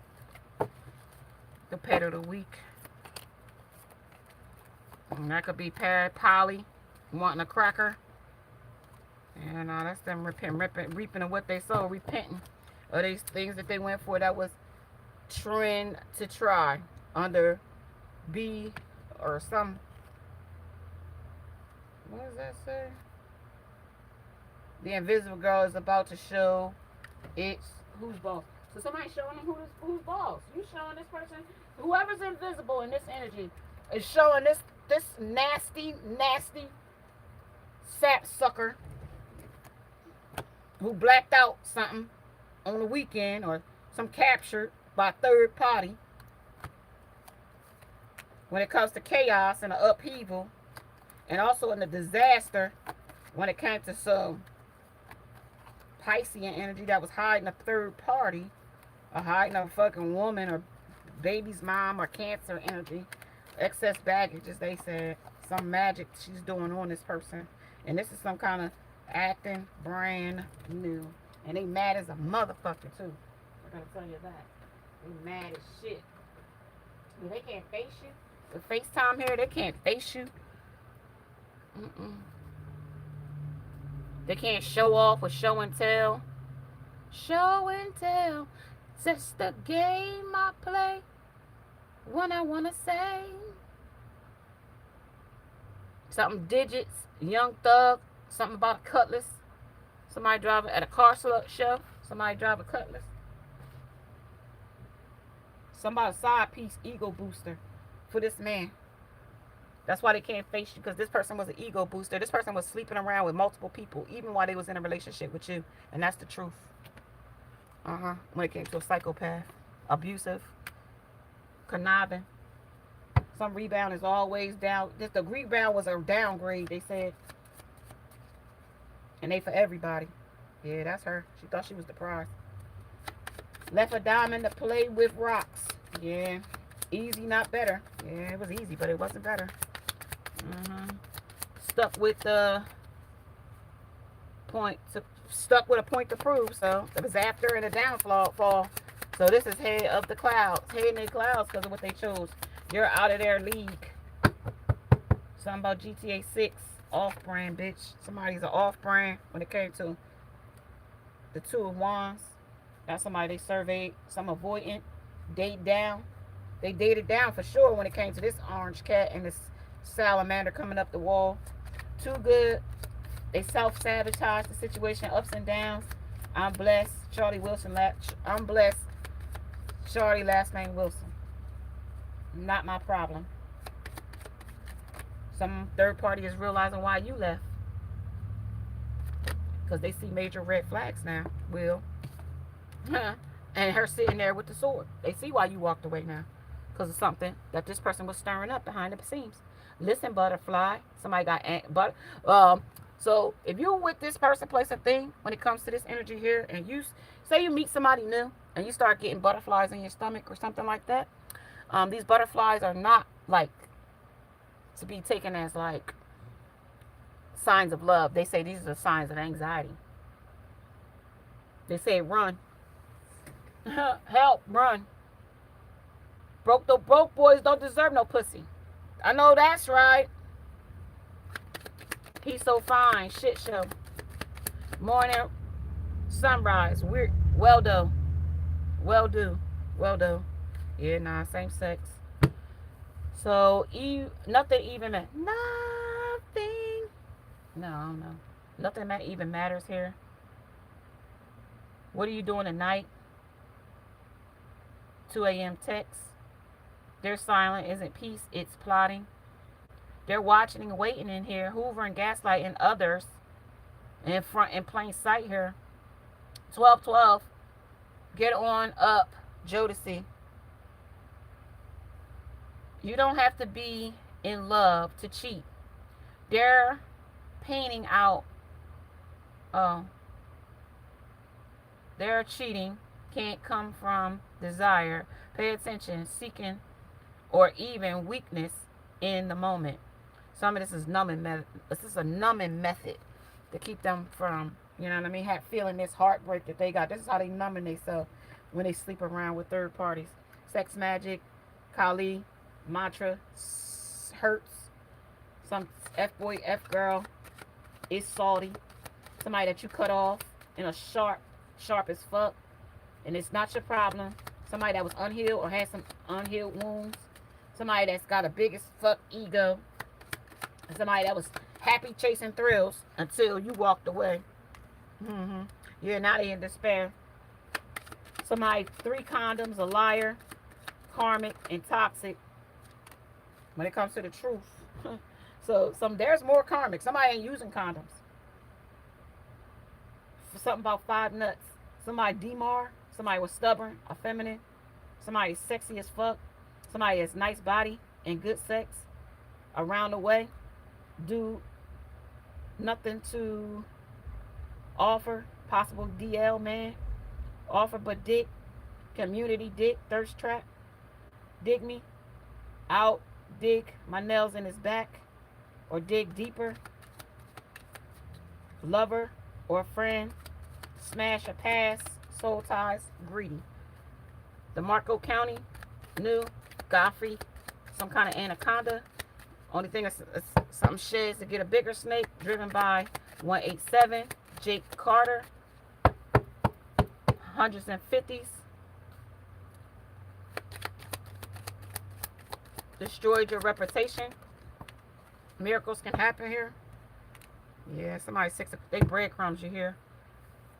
The pet of the week. And that could be Polly wanting a cracker. And that's them reaping of what they sow, repenting of these things that they went for that was trend to try under B or some. What does that say? The invisible girl is about to show its who's boss. So somebody's showing them who's boss. You showing this person, whoever's invisible in this energy, is showing this nasty sap sucker who blacked out something on the weekend or some captured by third party when it comes to chaos and the upheaval, and also in the disaster when it came to some Piscean energy that was hiding a third party or hiding a fucking woman or baby's mom or Cancer energy. Excess baggage, as they said. Some magic she's doing on this person. And this is some kind of acting brand new. And they mad as a motherfucker, too. I gotta tell you that. They mad as shit. They can't face you. With FaceTime here, they can't face you. They can't show off or show and tell. Show and tell. That's the game I play. When I wanna say. Something digits. Young Thug. Something about a cutlass. Somebody driving at a car show. Somebody drive a cutlass. Somebody side piece ego booster for this man. That's why they can't face you, because this person was an ego booster. This person was sleeping around with multiple people, even while they was in a relationship with you. And that's the truth. When it came to a psychopath. Abusive. Conniving. Some rebound is always down. Just the rebound was a downgrade, they said. And they for everybody. Yeah, that's her. She thought she was the prize. Left a diamond to play with rocks. Yeah. Easy, not better. Yeah, it was easy, but it wasn't better. Stuck with the point. Stuck with a point to prove. So it was after and a downfall. So this is head of the clouds. Head in the clouds because of what they chose. You're out of their league. Something about GTA 6. Off-brand, bitch. Somebody's an off-brand when it came to the Two of Wands. That's somebody they surveyed. Some avoidant. Date down. They dated down for sure when it came to this orange cat and this salamander coming up the wall. Too good. They self-sabotage the situation. Ups and downs. I'm blessed. Charlie Wilson. I'm blessed. Charlie, last name Wilson. Not my problem. Some third party is realizing why you left. Because they see major red flags now, Will. And her sitting there with the sword. They see why you walked away now. Because of something that this person was stirring up behind the scenes. Listen, butterfly. Somebody got so if you're with this person, place, a thing, when it comes to this energy here, and you say you meet somebody new and you start getting butterflies in your stomach or something like that, these butterflies are not like to be taken as like signs of love. They say these are signs of anxiety. They say run. Help, run. Broke boys don't deserve no pussy. I know that's right. He's so fine. Shit show. Morning. Sunrise. Weird. Well do. Yeah, nah, same sex. So nothing even nothing. No. Nothing that even matters here. What are you doing tonight? 2 a.m. text. They're silent. Isn't peace. It's plotting. They're watching and waiting in here, hoovering, gaslighting others in front in plain sight here. 12:12. Get on up, Jodeci. You don't have to be in love to cheat. They're painting out uh, their cheating can't come from desire. Pay attention, seeking, or even weakness in the moment. Some of this is numbing method. This is a numbing method to keep them from, you know what I mean, feeling this heartbreak that they got. This is how they numbing themselves when they sleep around with third parties. Sex magic, Kali, mantra, hurts. Some F boy, F girl is salty. Somebody that you cut off in a sharp as fuck, and it's not your problem. Somebody that was unhealed or had some unhealed wounds. Somebody that's got a big as fuck ego. Somebody that was happy chasing thrills until you walked away. You're not in despair. Somebody 3 condoms, a liar, karmic, and toxic when it comes to the truth. So there's more karmic. Somebody ain't using condoms. For something about 5 nuts. Somebody demar. Somebody was stubborn, effeminate. Somebody sexy as fuck. Somebody has nice body and good sex around the way. Do nothing to offer. Possible DL man. Offer but dick. Community dick. Thirst trap. Dig me. Out. Dig my nails in his back. Or dig deeper. Lover or friend. Smash or pass. Soul ties. Greedy. DeMarco County. New. Godfrey. Some kind of anaconda. Only thing is some sheds to get a bigger snake. Driven by 187. Jake Carter. 150s. Destroyed your reputation. Miracles can happen here. Yeah, somebody 6. They breadcrumbs you here.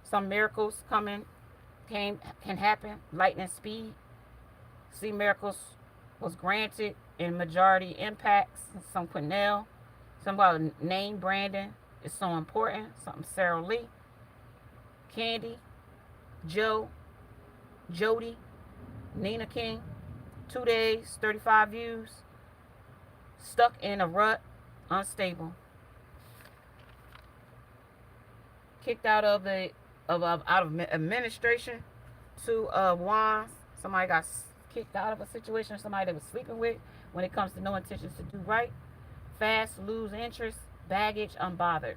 Some miracles can happen. Lightning speed. See, miracles was granted in majority impacts. Some Quinnell. Some about name branding is so important. Something Sarah Lee. Candy. Joe. Jody. Nina King. 2 days, 35 views. Stuck in a rut. Unstable. Kicked out of administration. 2 of wands. Somebody got kicked out of a situation. Somebody they was sleeping with. When it comes to no intentions to do right. Fast, lose interest. Baggage, unbothered.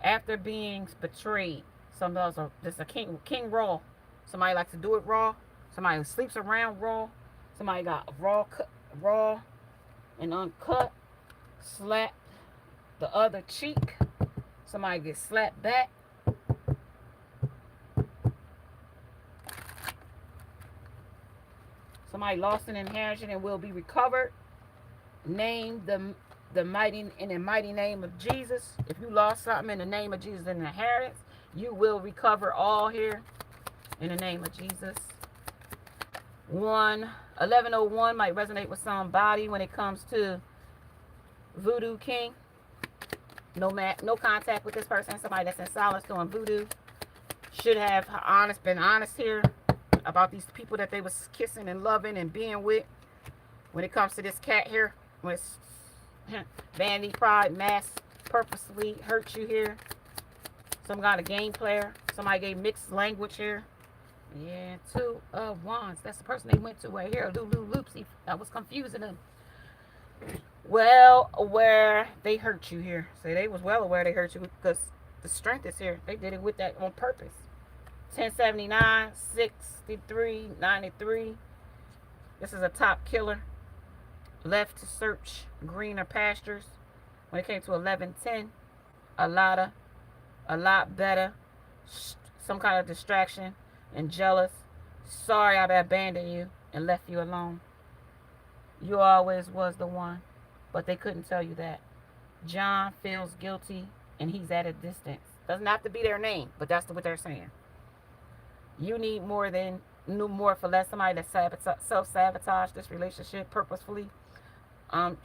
After being betrayed. Some of us this is a king raw. Somebody likes to do it raw. Somebody who sleeps around raw. Somebody got raw and uncut. Slap the other cheek. Somebody gets slapped back. Somebody lost an inheritance and will be recovered. Name the mighty in the mighty name of Jesus. If you lost something in the name of Jesus in inheritance, you will recover all here in the name of Jesus. 1101 might resonate with somebody when it comes to Voodoo King. No contact with this person. Somebody that's in silence doing voodoo. Should have been honest here about these people that they was kissing and loving and being with. When it comes to this cat here, when it's vanity, pride, mass, purposely hurt you here. Some kind of game player. Somebody gave mixed language here. Yeah, 2 of wands. That's the person they went to right here. Lulu Loopsy. That was confusing them. Well aware they hurt you here. Say they was well aware they hurt you because the strength is here. They did it with that on purpose. 1079, 63, 93. This is a top killer. Left to search greener pastures. When it came to 1110, a lot better. Some kind of distraction and jealous. Sorry I abandoned you and left you alone. You always was the one, but they couldn't tell you that. John feels guilty and he's at a distance. Doesn't have to be their name, but that's what they're saying. You need more for less. Somebody that self-sabotage this relationship purposefully.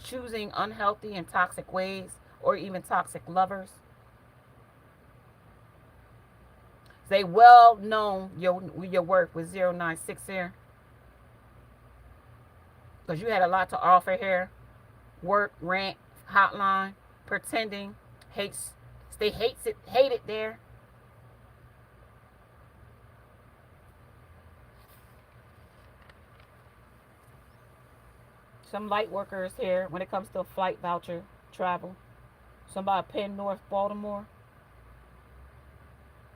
Choosing unhealthy and toxic ways or even toxic lovers. They well know your work with 096 here. Because you had a lot to offer here. Work, rent, hotline, pretending, hates They hate it there. Some light workers here when it comes to flight voucher travel. Somebody Penn North Baltimore.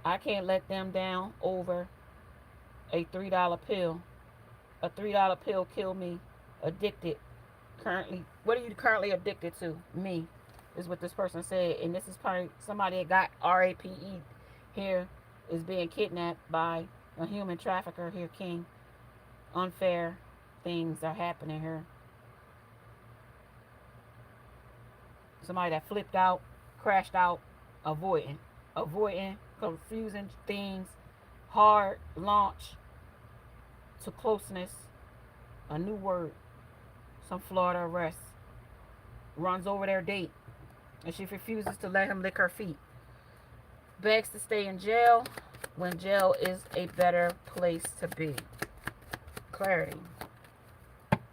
I can't let them down over a $3 pill. A $3 pill killed me. Addicted. Currently, what are you currently addicted to? Me, is what this person said. And this is probably somebody that got RAPE here, is being kidnapped by a human trafficker here, King. Unfair things are happening here. Somebody that flipped out, crashed out, avoiding, confusing things, hard launch to closeness, a new word. Some Florida arrest, runs over their date, and she refuses to let him lick her feet. Begs to stay in jail when jail is a better place to be. Clarity.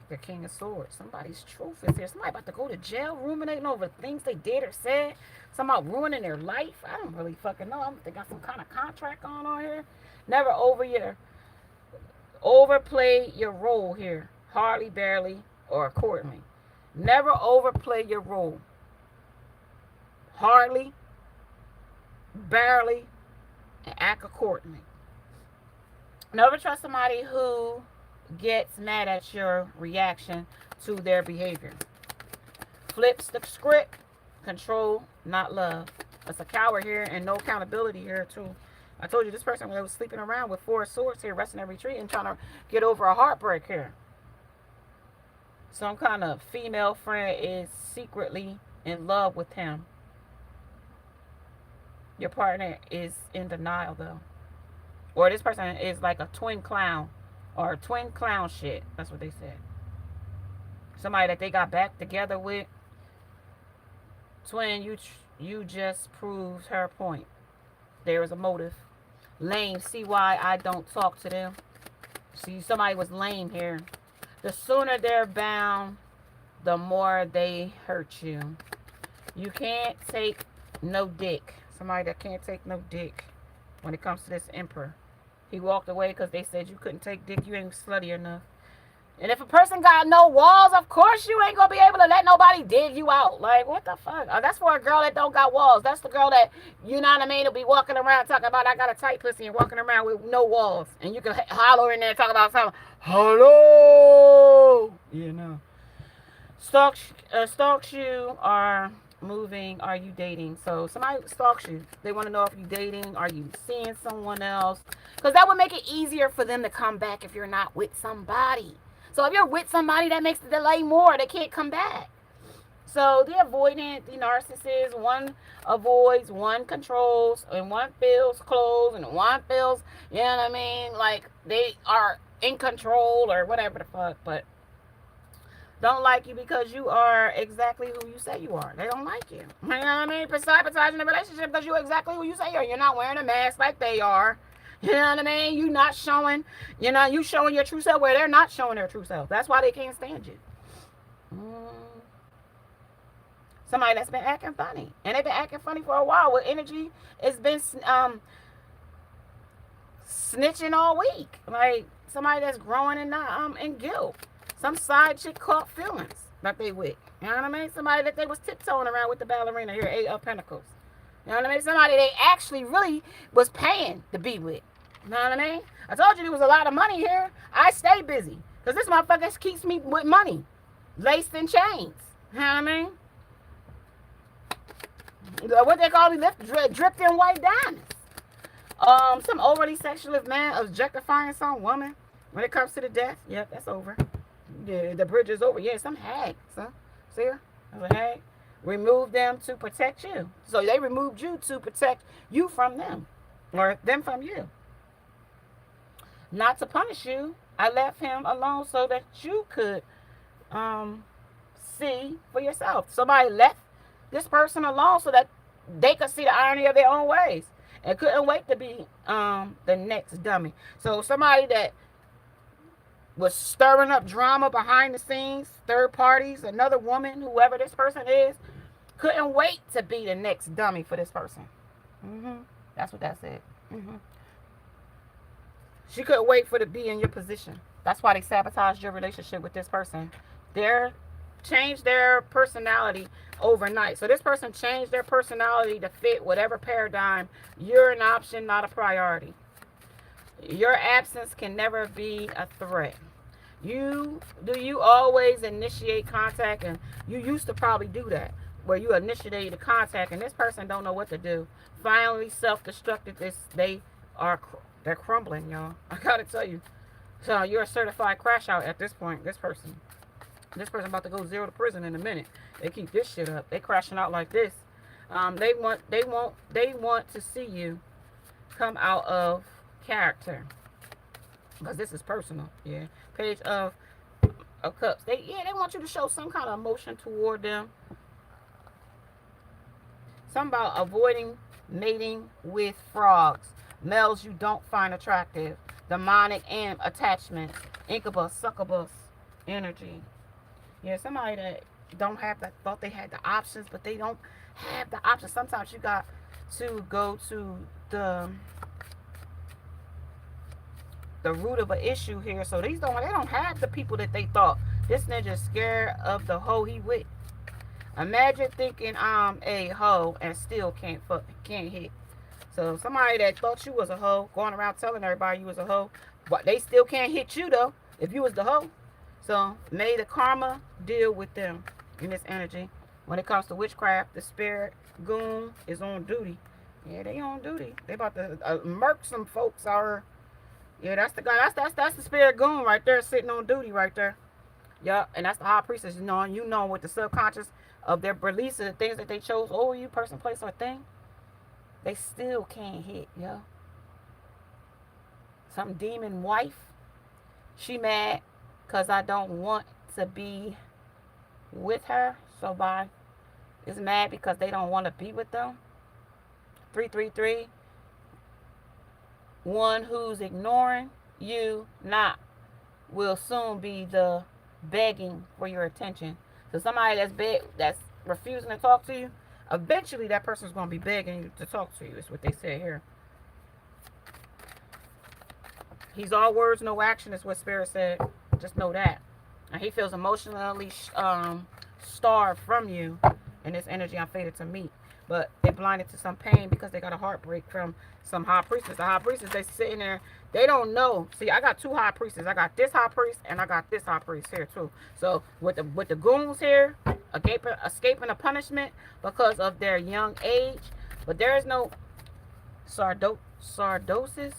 The King of Swords. Somebody's truth is here. Somebody about to go to jail, ruminating over things they did or said. Somebody ruining their life. I don't really fucking know. I think they got some kind of contract going on here. Never overplay your role here. Hardly, barely, or accordingly. Never overplay your role. Hardly, barely, and act accordingly. Never trust somebody who gets mad at your reaction to their behavior. Flips the script. Control, not love. That's a coward here and no accountability here too. I told you this person was sleeping around with 4 swords here, resting and retreating, trying to get over a heartbreak here. Some kind of female friend is secretly in love with him. Your partner is in denial though. Or this person is like a twin clown. Or twin clown shit. That's what they said. Somebody that they got back together with. Twin, you just proved her point. There is a motive. Lame. See why I don't talk to them? See, somebody was lame here. The sooner they're bound, the more they hurt you. You can't take no dick. Somebody that can't take no dick when it comes to this emperor. He walked away because they said you couldn't take dick. You ain't slutty enough. And if a person got no walls, of course you ain't going to be able to let nobody dig you out. Like, what the fuck? That's for a girl that don't got walls. That's the girl that, you know what I mean, will be walking around talking about, I got a tight pussy, and walking around with no walls. And you can holler in there and talk about something. Hello! You know. Stalks you are moving. Are you dating? So somebody stalks you. They want to know if you're dating. Are you seeing someone else? Because that would make it easier for them to come back if you're not with somebody. So if you're with somebody, that makes the delay more. They can't come back. So the avoidant, the narcissist, one avoids, one controls, and one feels closed, and one feels, you know what I mean? Like they are in control or whatever the fuck. But don't like you because you are exactly who you say you are. They don't like you. You know what I mean? Sabotaging the relationship because you're exactly who you say you are. You're not wearing a mask like they are. You know what I mean? You not showing, you showing your true self where they're not showing their true self. That's why they can't stand you. Somebody that's been acting funny. And they've been acting funny for a while. With energy, it's been snitching all week. Like somebody that's growing in guilt. Some side chick caught feelings that they with. You know what I mean? Somebody that they was tiptoeing around with the ballerina here, 8 of Pentacles. You know what I mean? Somebody they actually really was paying to be with. You know what I mean? I told you there was a lot of money here. I stay busy. Because this motherfucker keeps me with money. Laced in chains. You know what I mean? What they call me, dripped in white diamonds. Some overly sexual man objectifying some woman. When it comes to the death, yep, that's over. Yeah, the bridge is over. Yeah, some hag. So, see her? That's a hag. Remove them to protect you. So they removed you to protect you from them. Or them from you. Not to punish you. I left him alone so that you could see for yourself. Somebody left this person alone so that they could see the irony of their own ways. And couldn't wait to be the next dummy. So somebody that was stirring up drama behind the scenes, third parties, another woman, whoever this person is, Couldn't wait to be the next dummy for this person. That's what that said. She couldn't wait for to be in your position. That's why they sabotaged your relationship with this person. They're changed their personality overnight. So this person changed their personality to fit whatever paradigm. You're an option, not a priority. Your absence can never be a threat. You always initiate contact, and you used to probably do that, where you initiate the contact and this person don't know what to do. Finally self-destructed. Are they're crumbling, y'all. I gotta tell you. So you're a certified crash out at this point. This person about to go 0 to prison in a minute. They keep this shit up. They crashing out like this. They want to see you come out of character, because this is personal. Yeah. Page of Cups. They want you to show some kind of emotion toward them. Something about avoiding mating with frogs, males you don't find attractive, demonic and attachments, incubus, succubus energy. Yeah, somebody that don't have that, thought they had the options, but they don't have the options. Sometimes you got to go to the root of an issue here. So they don't have the people that they thought. This ninja's scared of the hoe he with. Imagine thinking I'm a hoe and still can't hit. So somebody that thought you was a hoe, going around telling everybody you was a hoe, but they still can't hit you though if you was the hoe. So may the karma deal with them in this energy. When it comes to witchcraft, the spirit goon is on duty. Yeah, they on duty. They about to murk some folks. Yeah, that's the guy. That's the spirit goon right there, sitting on duty right there. Yeah, and that's the high priestess. You know with the subconscious of their beliefs, the things that they chose over you, person, place, or thing, they still can't hit. Yeah. Some demon wife. She mad because I don't want to be with her. So is mad because they don't want to be with them. 333. One who's ignoring you not will soon be the begging for your attention. So somebody that's refusing to talk to you, eventually that person's going to be begging you to talk to you. Is what they say here. He's all words, no action, is what Spirit said. Just know that. And he feels emotionally starved from you. And this energy I'm fated to meet. But they're blinded to some pain because they got a heartbreak from some high priestess. The high priestess, they sitting there, they don't know. See, I got two high priestesses. I got this high priest and I got this high priest here too. So with the goons here, escaping a punishment because of their young age. But there is no sardosis,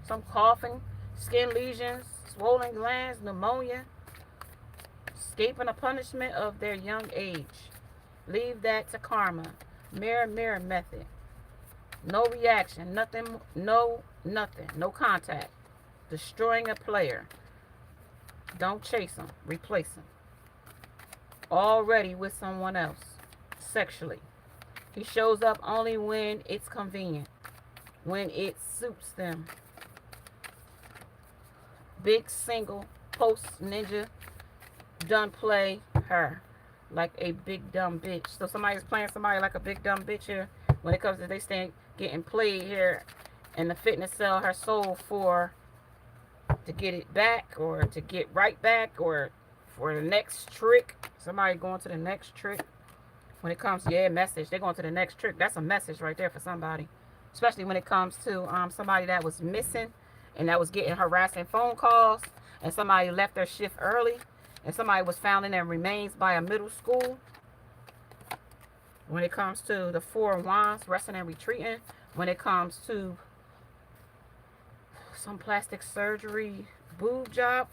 some coughing, skin lesions, swollen glands, pneumonia. Escaping a punishment of their young age. Leave that to karma. Mirror method. No reaction. Nothing. No contact. Destroying a player. Don't chase him. Replace him. Already with someone else. Sexually. He shows up only when it's convenient. When it suits them. Big single. Post ninja. Done play her. Like a big dumb bitch. So somebody's playing somebody like a big dumb bitch here. When it comes to they staying getting played here, and the fitness sell her soul to get it back, or to get right back, or for the next trick. Somebody going to the next trick. When it comes to message, they're going to the next trick. That's a message right there for somebody. Especially when it comes to somebody that was missing and that was getting harassing phone calls, and somebody left their shift early. And somebody was found in their remains by a middle school. When it comes to the Four of Wands, resting and retreating. When it comes to some plastic surgery, boob job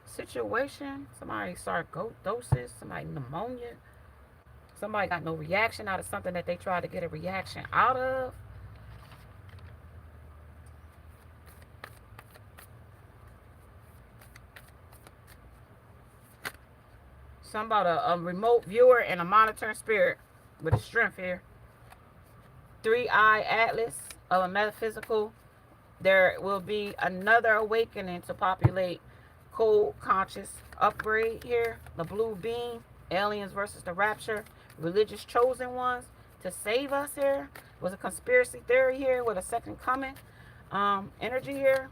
situation. Somebody sarcoidosis, somebody pneumonia. Somebody got no reaction out of something that they tried to get a reaction out of. Something about a remote viewer and a monitoring spirit with a strength here. 3-eye atlas of a metaphysical. There will be another awakening to populate cold conscious upgrade here. The blue beam. aliens versus the rapture, religious chosen ones to save us here. Was a conspiracy theory here with a second coming energy here.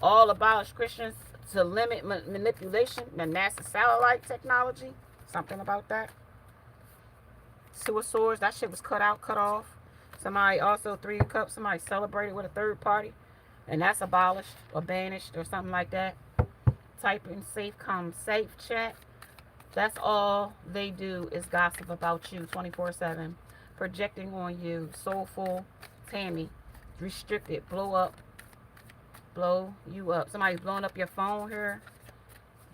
All abolished Christians to limit manipulation. The NASA satellite technology. Something about that. Suicide. That shit was cut out, cut off. Somebody also, Three of Cups, somebody celebrated with a third party. And that's abolished or banished or something like that. Type in safe, calm, safe chat. That's all they do is gossip about you 24/7. Projecting on you. Soulful Tammy. Restricted. Blow up. Blow you up. Somebody's blowing up your phone here.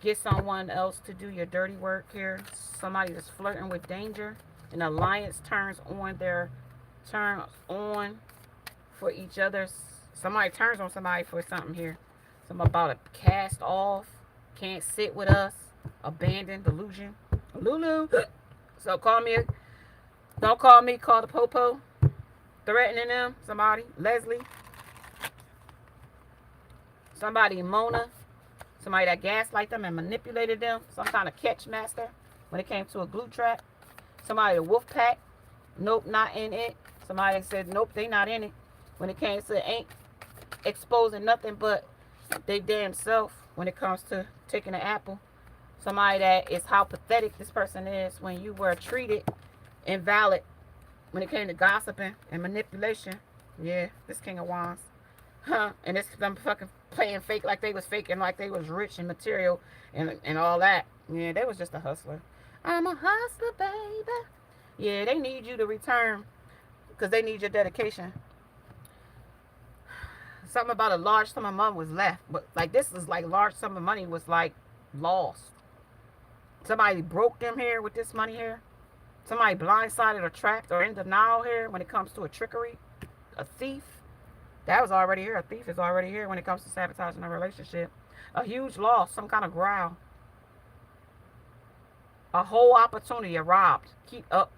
Get someone else to do your dirty work here. Somebody that's flirting with danger. An alliance turns on for each other. Somebody turns on somebody for something here. Something about a cast off. Can't sit with us. Abandoned. Delusion. Lulu. So call me. Don't call me. Call the popo. Threatening them. Somebody. Leslie. Somebody. Mona. Somebody that gaslighted them and manipulated them. Some kind of catch master when it came to a glue trap. Somebody, the wolf pack. Nope, not in it. Somebody said, nope, they not in it. When it came to ain't exposing nothing but they damn self when it comes to taking an apple. Somebody that is how pathetic this person is when you were treated invalid when it came to gossiping and manipulation. Yeah, this King of Wands. Huh, and it's them fucking playing fake like they was faking like they was rich and material and all that. Yeah, they was just a hustler. I'm a hustler, baby. Yeah, they need you to return because they need your dedication. Something about a large sum of money was left, but like this is like large sum of money was like lost. Somebody broke them here with this money here. Somebody blindsided or trapped or in denial here when it comes to a trickery, a thief. That was already here. A thief is already here when it comes to sabotaging a relationship. A huge loss, some kind of growl. A whole opportunity, a robbed. Keep up.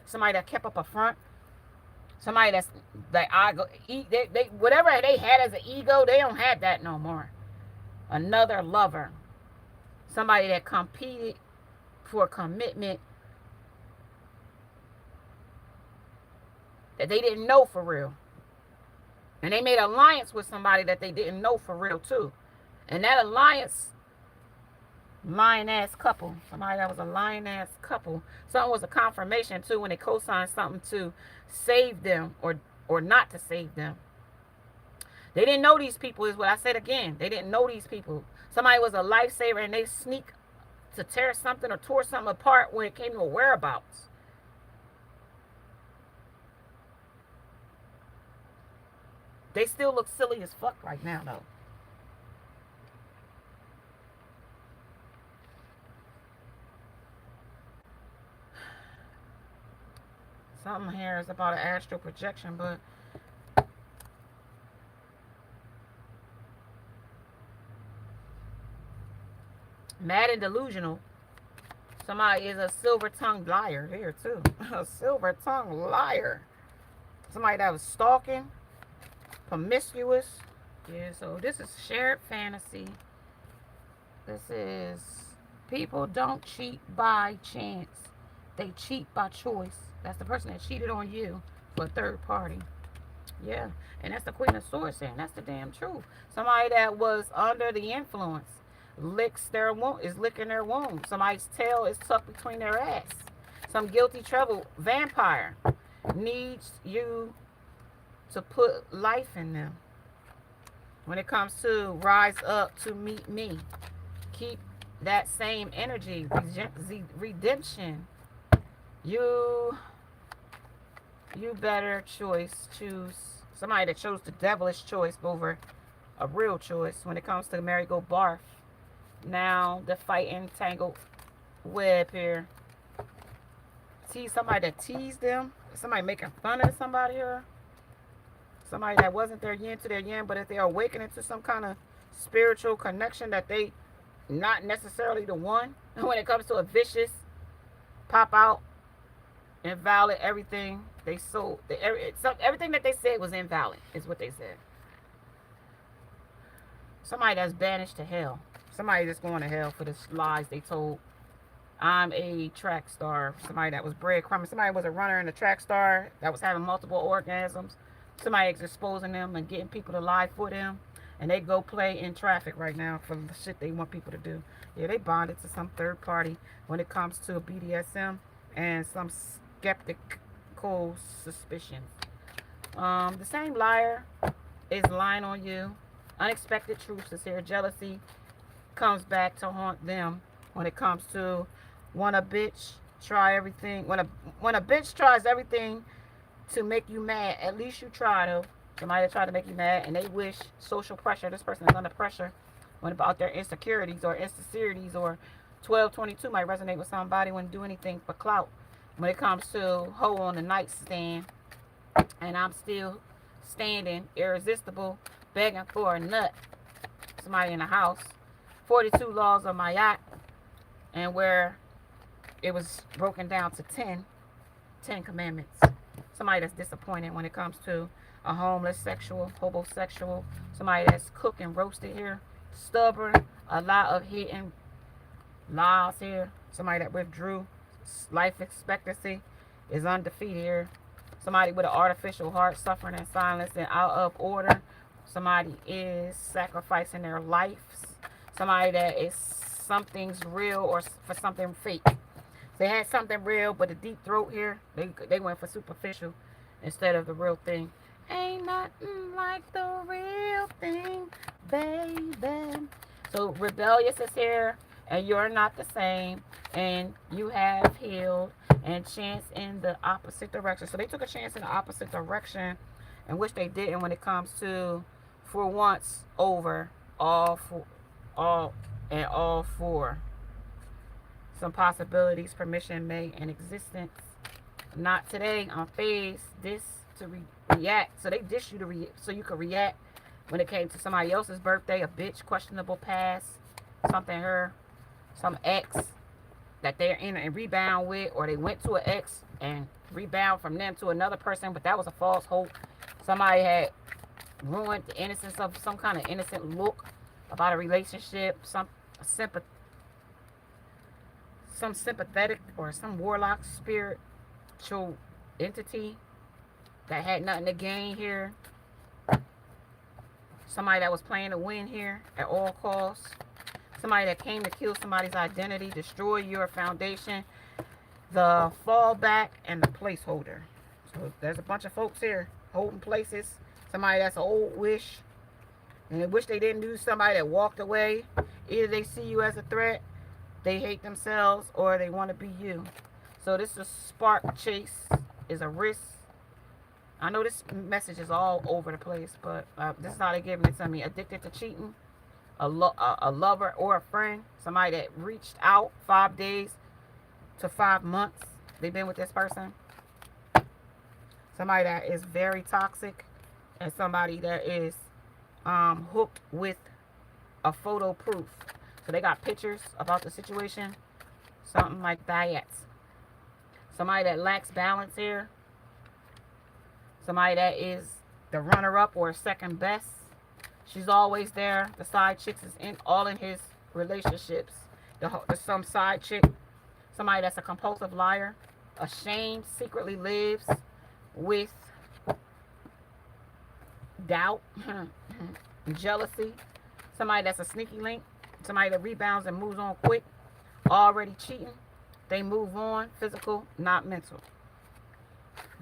Somebody that kept up a front. Somebody that's like they whatever they had as an ego, they don't have that no more. Another lover. Somebody that competed for commitment that they didn't know for real. And they made alliance with somebody that they didn't know for real too. And that alliance, lion-ass couple. Somebody that was a lion-ass couple. Something was a confirmation too when they co-signed something to save them or not to save them. They didn't know these people is what I said again. They didn't know these people. Somebody was a lifesaver and they sneak to tear something or tore something apart when it came to a whereabouts. They still look silly as fuck right now, though. Something here is about an astral projection, but mad and delusional. Somebody is a silver-tongued liar here, too. A silver-tongued liar. Somebody that was stalking. Promiscuous. Yeah, so this is shared fantasy. This is people don't cheat by chance. They cheat by choice. That's the person that cheated on you for a third party. Yeah, and that's the Queen of Swords saying that's the damn truth. Somebody that was under the influence is licking their wound. Somebody's tail is tucked between their ass. Some guilty trouble vampire needs you to put life in them. When it comes to rise up to meet me, keep that same energy. Redemption. You better choose somebody that chose the devilish choice over a real choice when it comes to merry-go barf. Now the fighting tangled web here. See somebody that teased them. Somebody making fun of somebody here. Somebody that wasn't their yin to their yang, but if they're awakening to some kind of spiritual connection that they not necessarily the one. When it comes to a vicious pop out, invalid everything they sold. Everything that they said was invalid is what they said. Somebody that's banished to hell. Somebody that's going to hell for the lies they told. I'm a track star. Somebody that was breadcrumbing. Somebody was a runner and a track star that was having multiple orgasms. Somebody is exposing them and getting people to lie for them. And they go play in traffic right now for the shit they want people to do. Yeah, they bonded to some third party when it comes to BDSM and some skeptical suspicions. The same liar is lying on you. Unexpected truths is here. Jealousy comes back to haunt them when it comes to when a bitch try everything. When a bitch tries everything to make you mad, at least you try though. Somebody that tried to make you mad and they wish social pressure. This person is under pressure when about their insecurities or insincerities or 1222 might resonate with somebody when do anything for clout. When it comes to hoe on the nightstand and I'm still standing irresistible, begging for a nut. Somebody in the house. 42 laws of my yacht, and where it was broken down to 10 commandments. Somebody that's disappointed when it comes to a homeless sexual, homosexual, somebody that's cooked and roasted here, stubborn, a lot of hidden lies here, somebody that withdrew, life expectancy is undefeated here, somebody with an artificial heart suffering in silence and out of order, somebody is sacrificing their lives, somebody that is something's real or for something fake. They had something real, but the deep throat here, they went for superficial instead of the real thing. Ain't nothing like the real thing, baby. So rebellious is here, and you're not the same, and you have healed, and chance in the opposite direction. So they took a chance in the opposite direction, and which they didn't when it comes to, for once, over all for all and all for some possibilities, permission made in existence. Not today on phase. This to react. So they dish you to so you could react when it came to somebody else's birthday, a bitch, questionable past, something her, some ex that they're in and rebound with, or they went to an ex and rebound from them to another person, but that was a false hope. Somebody had ruined the innocence of some kind of innocent look about a relationship, some sympathetic or some warlock spiritual entity that had nothing to gain here. Somebody that was playing to win here at all costs. Somebody that came to kill somebody's identity, destroy your foundation, the fallback, and the placeholder. So there's a bunch of folks here holding places. Somebody that's an old wish, and they wish they didn't do. Somebody that walked away. Either they see you as a threat, they hate themselves, or they want to be you. So this is a spark chase, is a risk. I know this message is all over the place, but this is how they're giving it to me. Addicted to cheating, a lover or a friend, somebody that reached out 5 days to 5 months. They've been with this person. Somebody that is very toxic, and somebody that is hooked with a photo proof. So they got pictures about the situation, something like that. Somebody that lacks balance here. Somebody that is the runner-up or second best. She's always there. The side chicks is all in his relationships. Some side chick, somebody that's a compulsive liar, ashamed, secretly lives with doubt, jealousy. Somebody that's a sneaky link. Somebody that rebounds and moves on quick. Already cheating. They move on. Physical, not mental.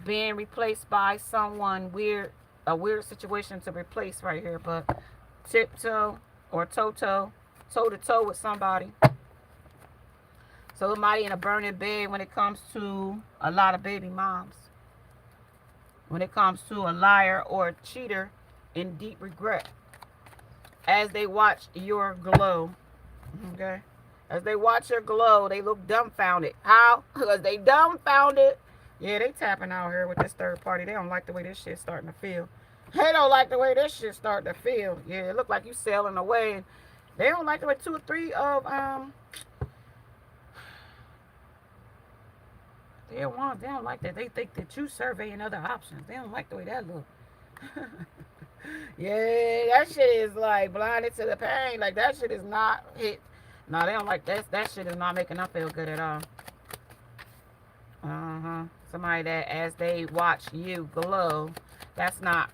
Being replaced by someone weird. A weird situation to replace right here. But tiptoe or toe-to-toe with somebody. So somebody in a burning bed when it comes to a lot of baby moms. When it comes to a liar or a cheater in deep regret. As they watch your glow. Okay? As they watch your glow, they look dumbfounded. How? Because they dumbfounded. Yeah, they tapping out here with this third party. They don't like the way this shit's starting to feel. They don't like the way this shit's starting to feel. Yeah, it look like you sailing away. They don't like the way 2 or 3 of they don't like that. They think that you surveying other options. They don't like the way that look. Yeah, that shit is like blinded to the pain. Like that shit is not hit. No, they don't like that. That shit is not making them feel good at all. Somebody that as they watch you glow, that's not.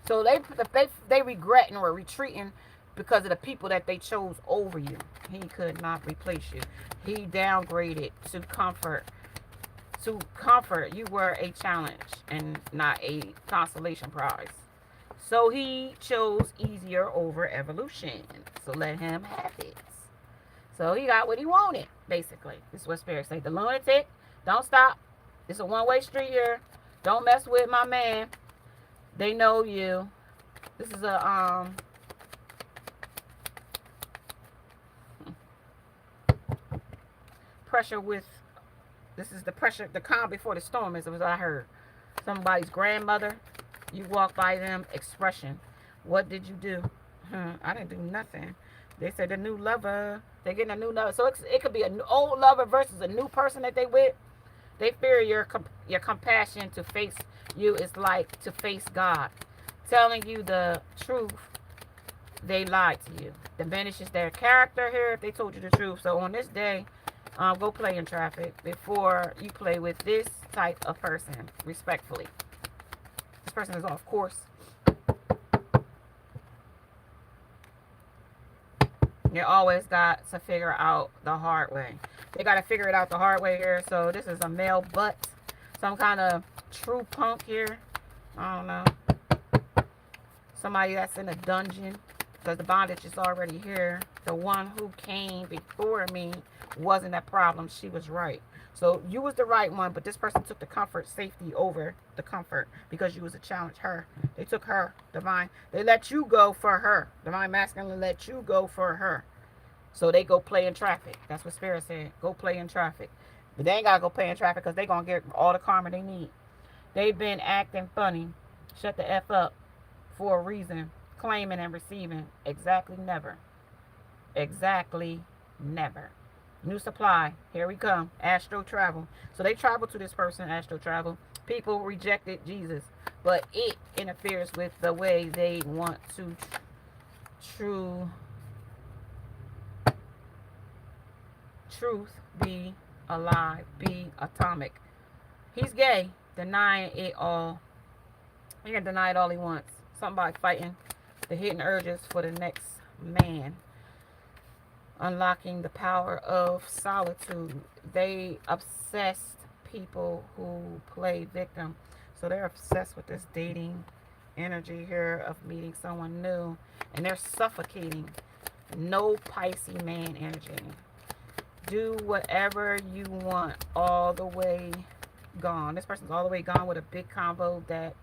So they regretting or retreating because of the people that they chose over you. He could not replace you. He downgraded to comfort. To comfort, you were a challenge and not a consolation prize. So he chose easier over evolution. So let him have it. So he got what he wanted, basically. This is what Spirit say. The lunatic, don't stop. It's a one-way street here. Don't mess with my man. They know you. This is a pressure with. This is the pressure, the calm before the storm is what I heard. Somebody's grandmother. You walk by them. Expression. What did you do? I didn't do nothing. They said the new lover. They're getting a new lover. So it could be an old lover versus a new person that they with. They fear your compassion to face you is like to face God. Telling you the truth, they lied to you. Diminishes their character here if they told you the truth. So on this day, go play in traffic before you play with this type of person, respectfully. This person is off course. You always got to figure out the hard way. They got to figure it out the hard way here. So this is a male butt. Some kind of true punk here. I don't know. Somebody that's in a dungeon. Because the bondage is already here. The one who came before me wasn't a problem. She was right. So you was the right one, but this person took the comfort, safety over the comfort because you was a challenge her. They took her, divine. They let you go for her. Divine masculine let you go for her. So they go play in traffic. That's what Spirit said. Go play in traffic. But they ain't got to go play in traffic because they going to get all the karma they need. They've been acting funny. Shut the F up for a reason. Claiming and receiving. Exactly never. Exactly never. New supply. Here we come. Astro travel. So they travel to this person. Astro travel. People rejected Jesus. But it interferes with the way they want to truth be alive. Be atomic. He's gay. Denying it all. He can deny it all he wants. Somebody fighting the hidden urges for the next man. Unlocking the power of solitude. They obsessed people who play victim. So they're obsessed with this dating energy here of meeting someone new. And they're suffocating. No Pisces man energy. Do whatever you want all the way gone. This person's all the way gone with a big combo that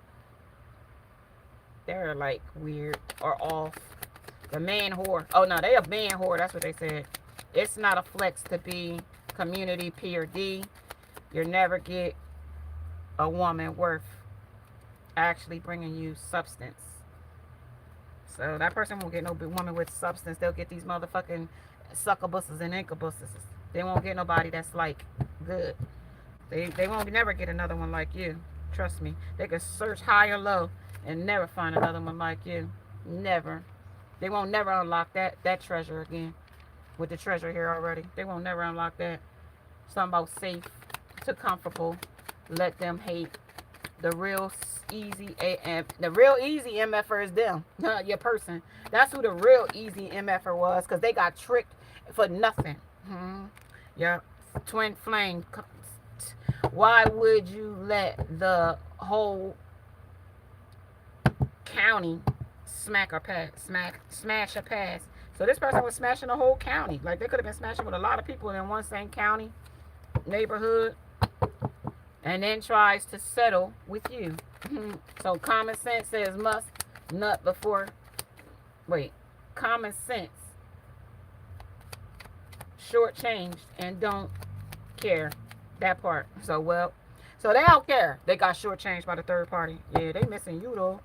they're like weird or off. The man whore. Oh, no, they a man whore. That's what they said. It's not a flex to be community P or D. You'll never get a woman worth actually bringing you substance. So that person won't get no woman with substance. They'll get these motherfucking succubuses and incubuses. They won't get nobody that's like good. They won't never get another one like you. Trust me. They can search high or low and never find another one like you. Never. They won't never unlock that treasure again. With the treasure here already. They won't never unlock that. Something about safe to comfortable. Let them hate. The real easy MFer is them. Your person. That's who the real easy MFer was. Because they got tricked for nothing. Yeah. Twin flame. Why would you let the whole county smash a pass? So this person was smashing the whole county. Like they could have been smashing with a lot of people in one same county, neighborhood, and then tries to settle with you. So common sense says must nut before. Wait, common sense shortchanged and don't care. That part. So so they don't care. They got shortchanged by the third party. Yeah, they missing you though.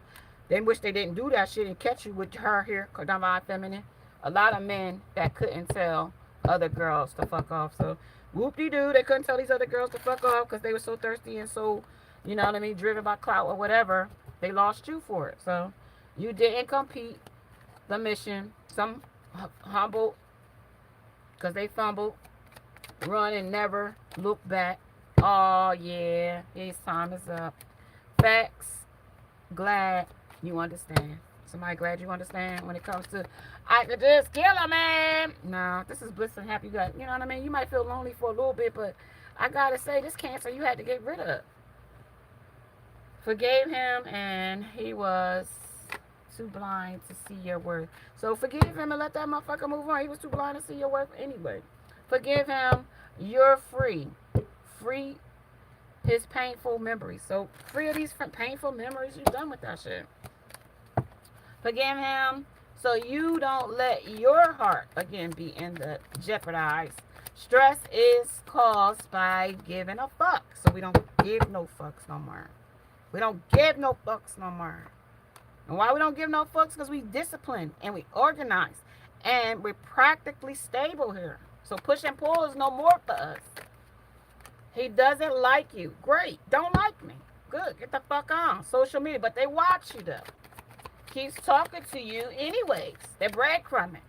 They wish they didn't do that shit and catch you with her here, divine feminine. A lot of men that couldn't tell other girls to fuck off. So whoop-de-doo, they couldn't tell these other girls to fuck off because they were so thirsty and so, you know what I mean, driven by clout or whatever. They lost you for it. So you didn't complete the mission. Some humbled because they fumbled, run and never look back. Oh, yeah, his time is up. Facts. Glad you understand. Somebody glad you understand when it comes to, I could just kill a man. No, this is bliss and happy. You got, you know what I mean? You might feel lonely for a little bit, but I gotta say, this cancer you had to get rid of. Forgave him, and he was too blind to see your worth. So forgive him and let that motherfucker move on. He was too blind to see your worth anyway. Forgive him. You're free. Free his painful memories. So free of these painful memories. You're done with that shit. Forgive him so you don't let your heart again be in the jeopardized. Stress is caused by giving a fuck. So we don't give no fucks no more. We don't give no fucks no more. And why we don't give no fucks? Because we disciplined and we organized and we're practically stable here. So push and pull is no more for us. He doesn't like you. Great. Don't like me. Good. Get the fuck on. Social media. But they watch you though. Keeps talking to you anyways. They're breadcrumbing.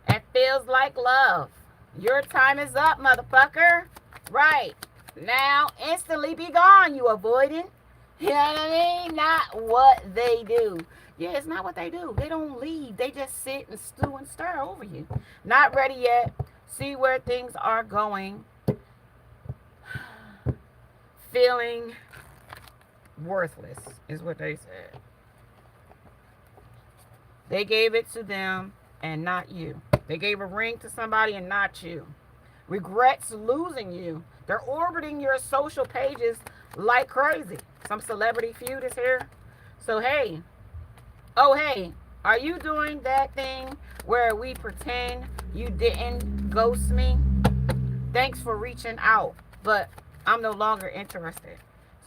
It feels like love. Your time is up, motherfucker. Right. Now, instantly be gone, you avoidant. You know what I mean? Not what they do. Yeah, it's not what they do. They don't leave. They just sit and stew and stir over you. Not ready yet. See where things are going. Feeling worthless is what they said. They gave it to them and not you. They gave a ring to somebody and not you. Regrets losing you. They're orbiting your social pages like crazy. Some celebrity feud is here. So, hey. Oh, hey. Are you doing that thing where we pretend you didn't ghost me? Thanks for reaching out, but I'm no longer interested.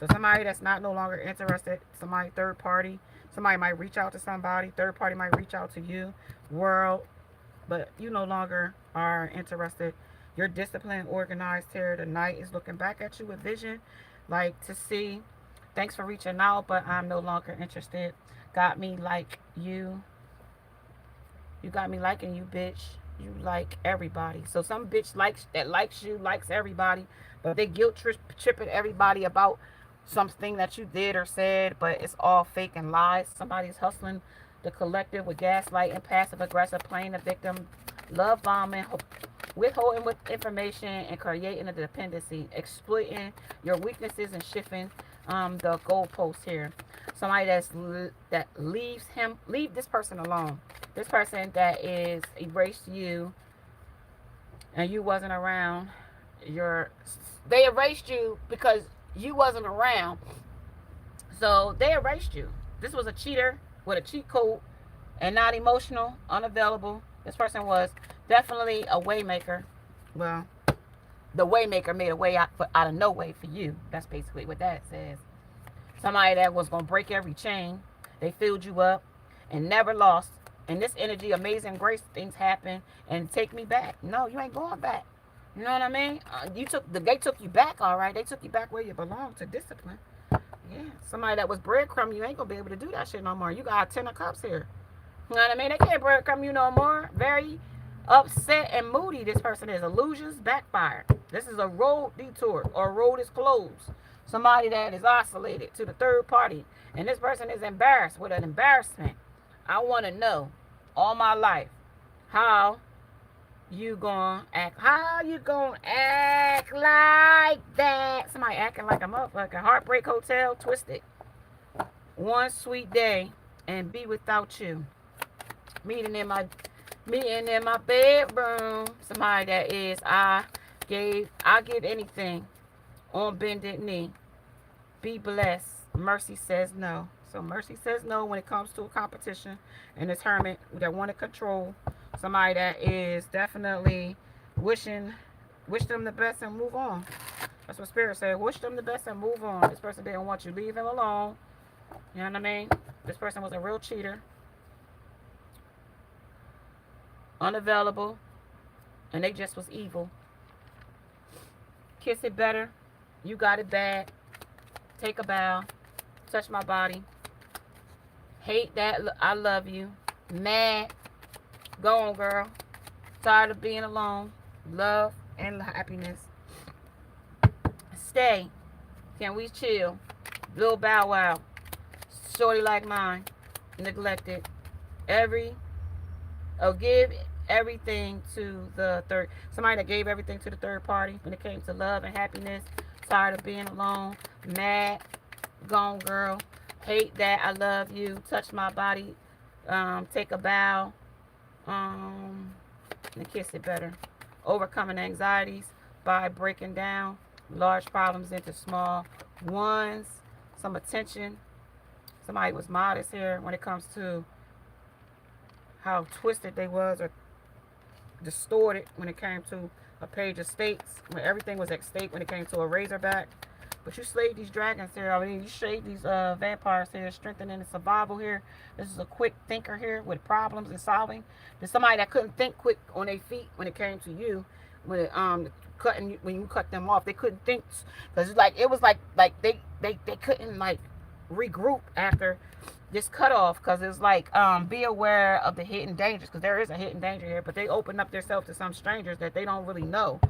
So somebody that's not no longer interested, somebody third party, somebody might reach out to somebody, third party might reach out to you, world, but you no longer are interested. You're disciplined, organized here. The night is looking back at you with vision, like to see. Thanks for reaching out, but I'm no longer interested. Got me like you. You got me liking you, bitch. You like everybody. So some bitch likes you, likes everybody, but they tripping everybody about something that you did or said, but it's all fake and lies. Somebody's hustling the collective with gaslighting, passive aggressive, playing the victim, love bombing, withholding with information, and creating a dependency, exploiting your weaknesses and shifting the goalposts here. Somebody that leave this person alone. This person that is erased you and you wasn't around. They erased you because you wasn't around. So they erased you. This was a cheater with a cheat code and not emotional, unavailable. This person was definitely a waymaker. Well, the waymaker made a way out of no way for you. That's basically what that says. Somebody that was going to break every chain. They filled you up and never lost. And this energy, amazing grace, things happen and take me back. No, you ain't going back. You know what I mean? They took you back, all right. They took you back where you belong, to discipline. Yeah, somebody that was breadcrumb, you ain't gonna be able to do that shit no more. You got 10 of cups here. You know what I mean? They can't breadcrumb you no more. Very upset and moody this person is. Illusions backfire. This is a road detour or road is closed. Somebody that is oscillated to the third party. And this person is embarrassed with an embarrassment. I want to know all my life how you gonna act. How you gonna act like that? Somebody acting like a motherfucker. Heartbreak Hotel, twisted. One sweet day and be without you. Meeting in my bedroom. Somebody that is I give anything on bended knee. Be blessed. Mercy says no. So mercy says no when it comes to a competition and this hermit that want to control. Somebody that is definitely wish them the best and move on. That's what Spirit said. Wish them the best and move on. This person didn't want you. Leave him alone. You know what I mean? This person was a real cheater. Unavailable. And they just was evil. Kiss it better. You got it bad. Take a bow. Touch my body. Hate that I love you. Mad. Go on, girl. Tired of being alone. Love and happiness. Stay. Can we chill? Little Bow Wow. Shorty like mine. Neglected. Every give everything to the third. Somebody that gave everything to the third party when it came to love and happiness. Tired of being alone. Mad. Gone girl. Hate that. I love you. Touch my body. Take a bow. And kiss it better. Overcoming anxieties by breaking down large problems into small ones. Some attention. Somebody was modest here when it comes to how twisted they was or distorted when it came to a page of states, when everything was at stake when it came to a razorback. But you slayed these dragons here. I mean, you slayed these vampires here, strengthening the survival here. This is a quick thinker here with problems and solving. There's somebody that couldn't think quick on their feet when it came to you. When you cut them off, they couldn't think because it was like they couldn't like regroup after this cutoff because it's like be aware of the hidden dangers because there is a hidden danger here, but they open up themselves to some strangers that they don't really know.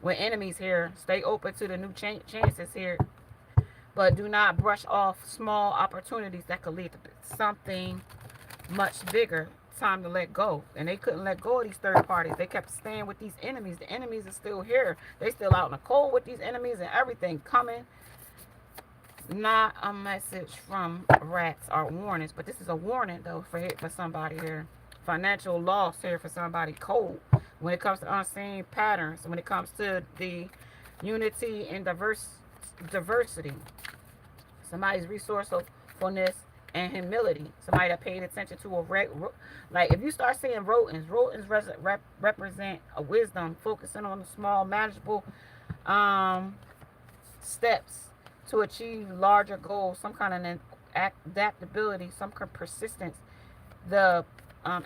When enemies here, stay open to the new chances here, but do not brush off small opportunities that could lead to something much bigger. Time to let go. And they couldn't let go of these third parties. They kept staying with these enemies. The enemies are still here. They still out in the cold with these enemies and everything coming. Not a message from rats or warnings, but this is a warning though for somebody here. Financial loss here for somebody. Cold when it comes to unseen patterns. When it comes to the unity and diversity. Somebody's resourcefulness and humility. Somebody that paid attention to like if you start seeing rodents represent a wisdom, focusing on the small, manageable steps to achieve larger goals, some kind of adaptability, some kind of persistence, the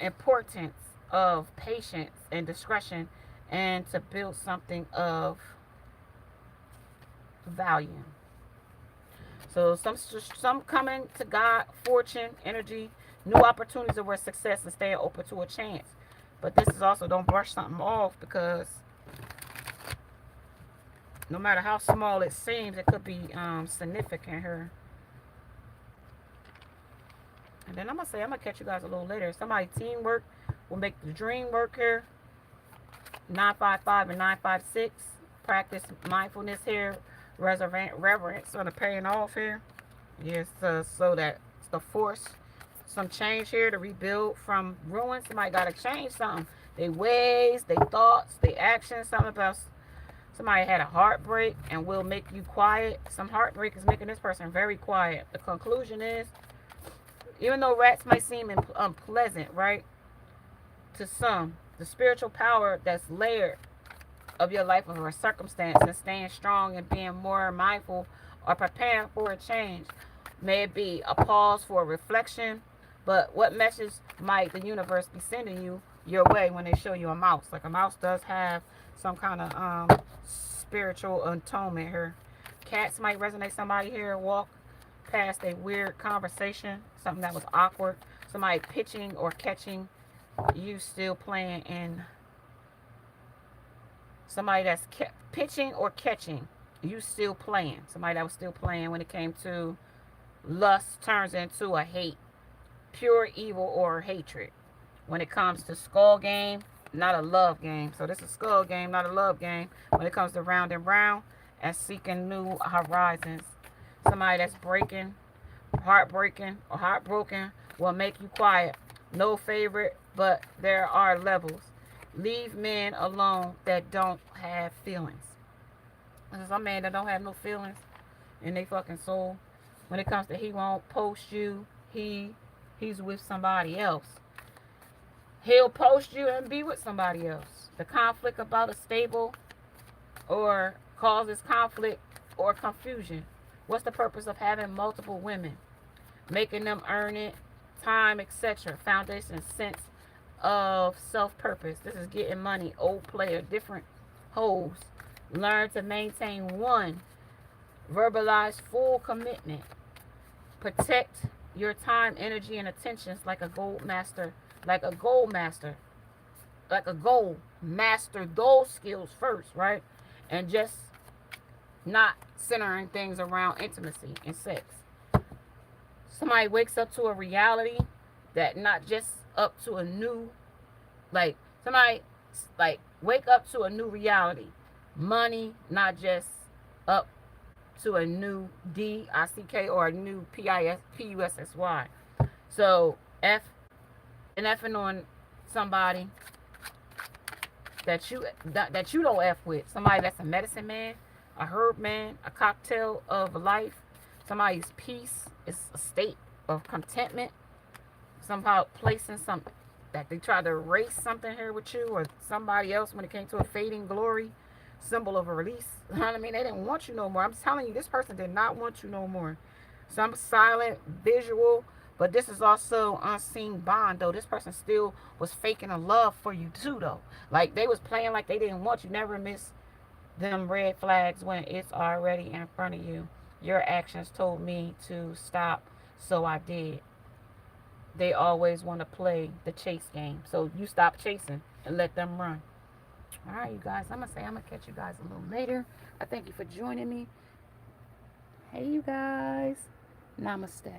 importance of patience and discretion, and to build something of value. So some coming to God, fortune, energy, new opportunities where success and staying open to a chance. But this is also don't brush something off because no matter how small it seems, it could be significant here. And then I'm gonna catch you guys a little later. Somebody teamwork will make the dream work here. 955 and 956. Practice mindfulness here. Reverence on the paying off here. Yes, so that it's the force. Some change here to rebuild from ruin. Somebody gotta change something. Their ways, their thoughts, their actions. Something about somebody had a heartbreak and will make you quiet. Some heartbreak is making this person very quiet. The conclusion is, even though rats might seem unpleasant, right, to some, the spiritual power that's layered of your life or a circumstance and staying strong and being more mindful or preparing for a change. May it be a pause for reflection, but what message might the universe be sending you your way when they show you a mouse? Like a mouse does have some kind of spiritual atonement here. Cats might resonate somebody here. Walk past a weird conversation, something that was awkward. Somebody pitching or catching you still playing in. Somebody that's pitching or catching you still playing. Somebody that was still playing when it came to lust turns into a hate. Pure evil or hatred. When it comes to skull game, not a love game. So this is skull game, not a love game. When it comes to round and round and seeking new horizons. Somebody that's breaking, heartbreaking, or heartbroken will make you quiet. No favorite, but there are levels. Leave men alone that don't have feelings. There's some man that don't have no feelings in their fucking soul. When it comes to he won't post you, he's with somebody else. He'll post you and be with somebody else. The conflict about a stable or causes conflict or confusion. What's the purpose of having multiple women? Making them earn it, time, etc. Foundation, sense of self-purpose. This is getting money. Old player, different holes. Learn to maintain one. Verbalize full commitment. Protect your time, energy, and attentions like a gold master. Like a gold master. like a goal, master those skills first, right? And just not centering things around intimacy and sex. Somebody wakes up to a reality that not just up to a new, like, somebody like wake up to a new reality. Money not just up to a new DICK or a new PIS PUSSY. So effing on somebody that you don't F with. Somebody that's a medicine man, a herb man, a cocktail of life. Somebody's peace is a state of contentment. Somehow placing some that they tried to erase something here with you or somebody else when it came to a fading glory, symbol of a release. You know what I mean? They didn't want you no more. I'm telling you, this person did not want you no more. Some silent visual, but this is also unseen bond though. This person still was faking a love for you too though. Like they was playing like they didn't want you. Never miss them red flags when it's already in front of you. Your actions told me to stop, so I did. They always want to play the chase game. So you stop chasing and let them run. All right, you guys. I'm gonna catch you guys a little later. I thank you for joining me. Hey, you guys. Namaste.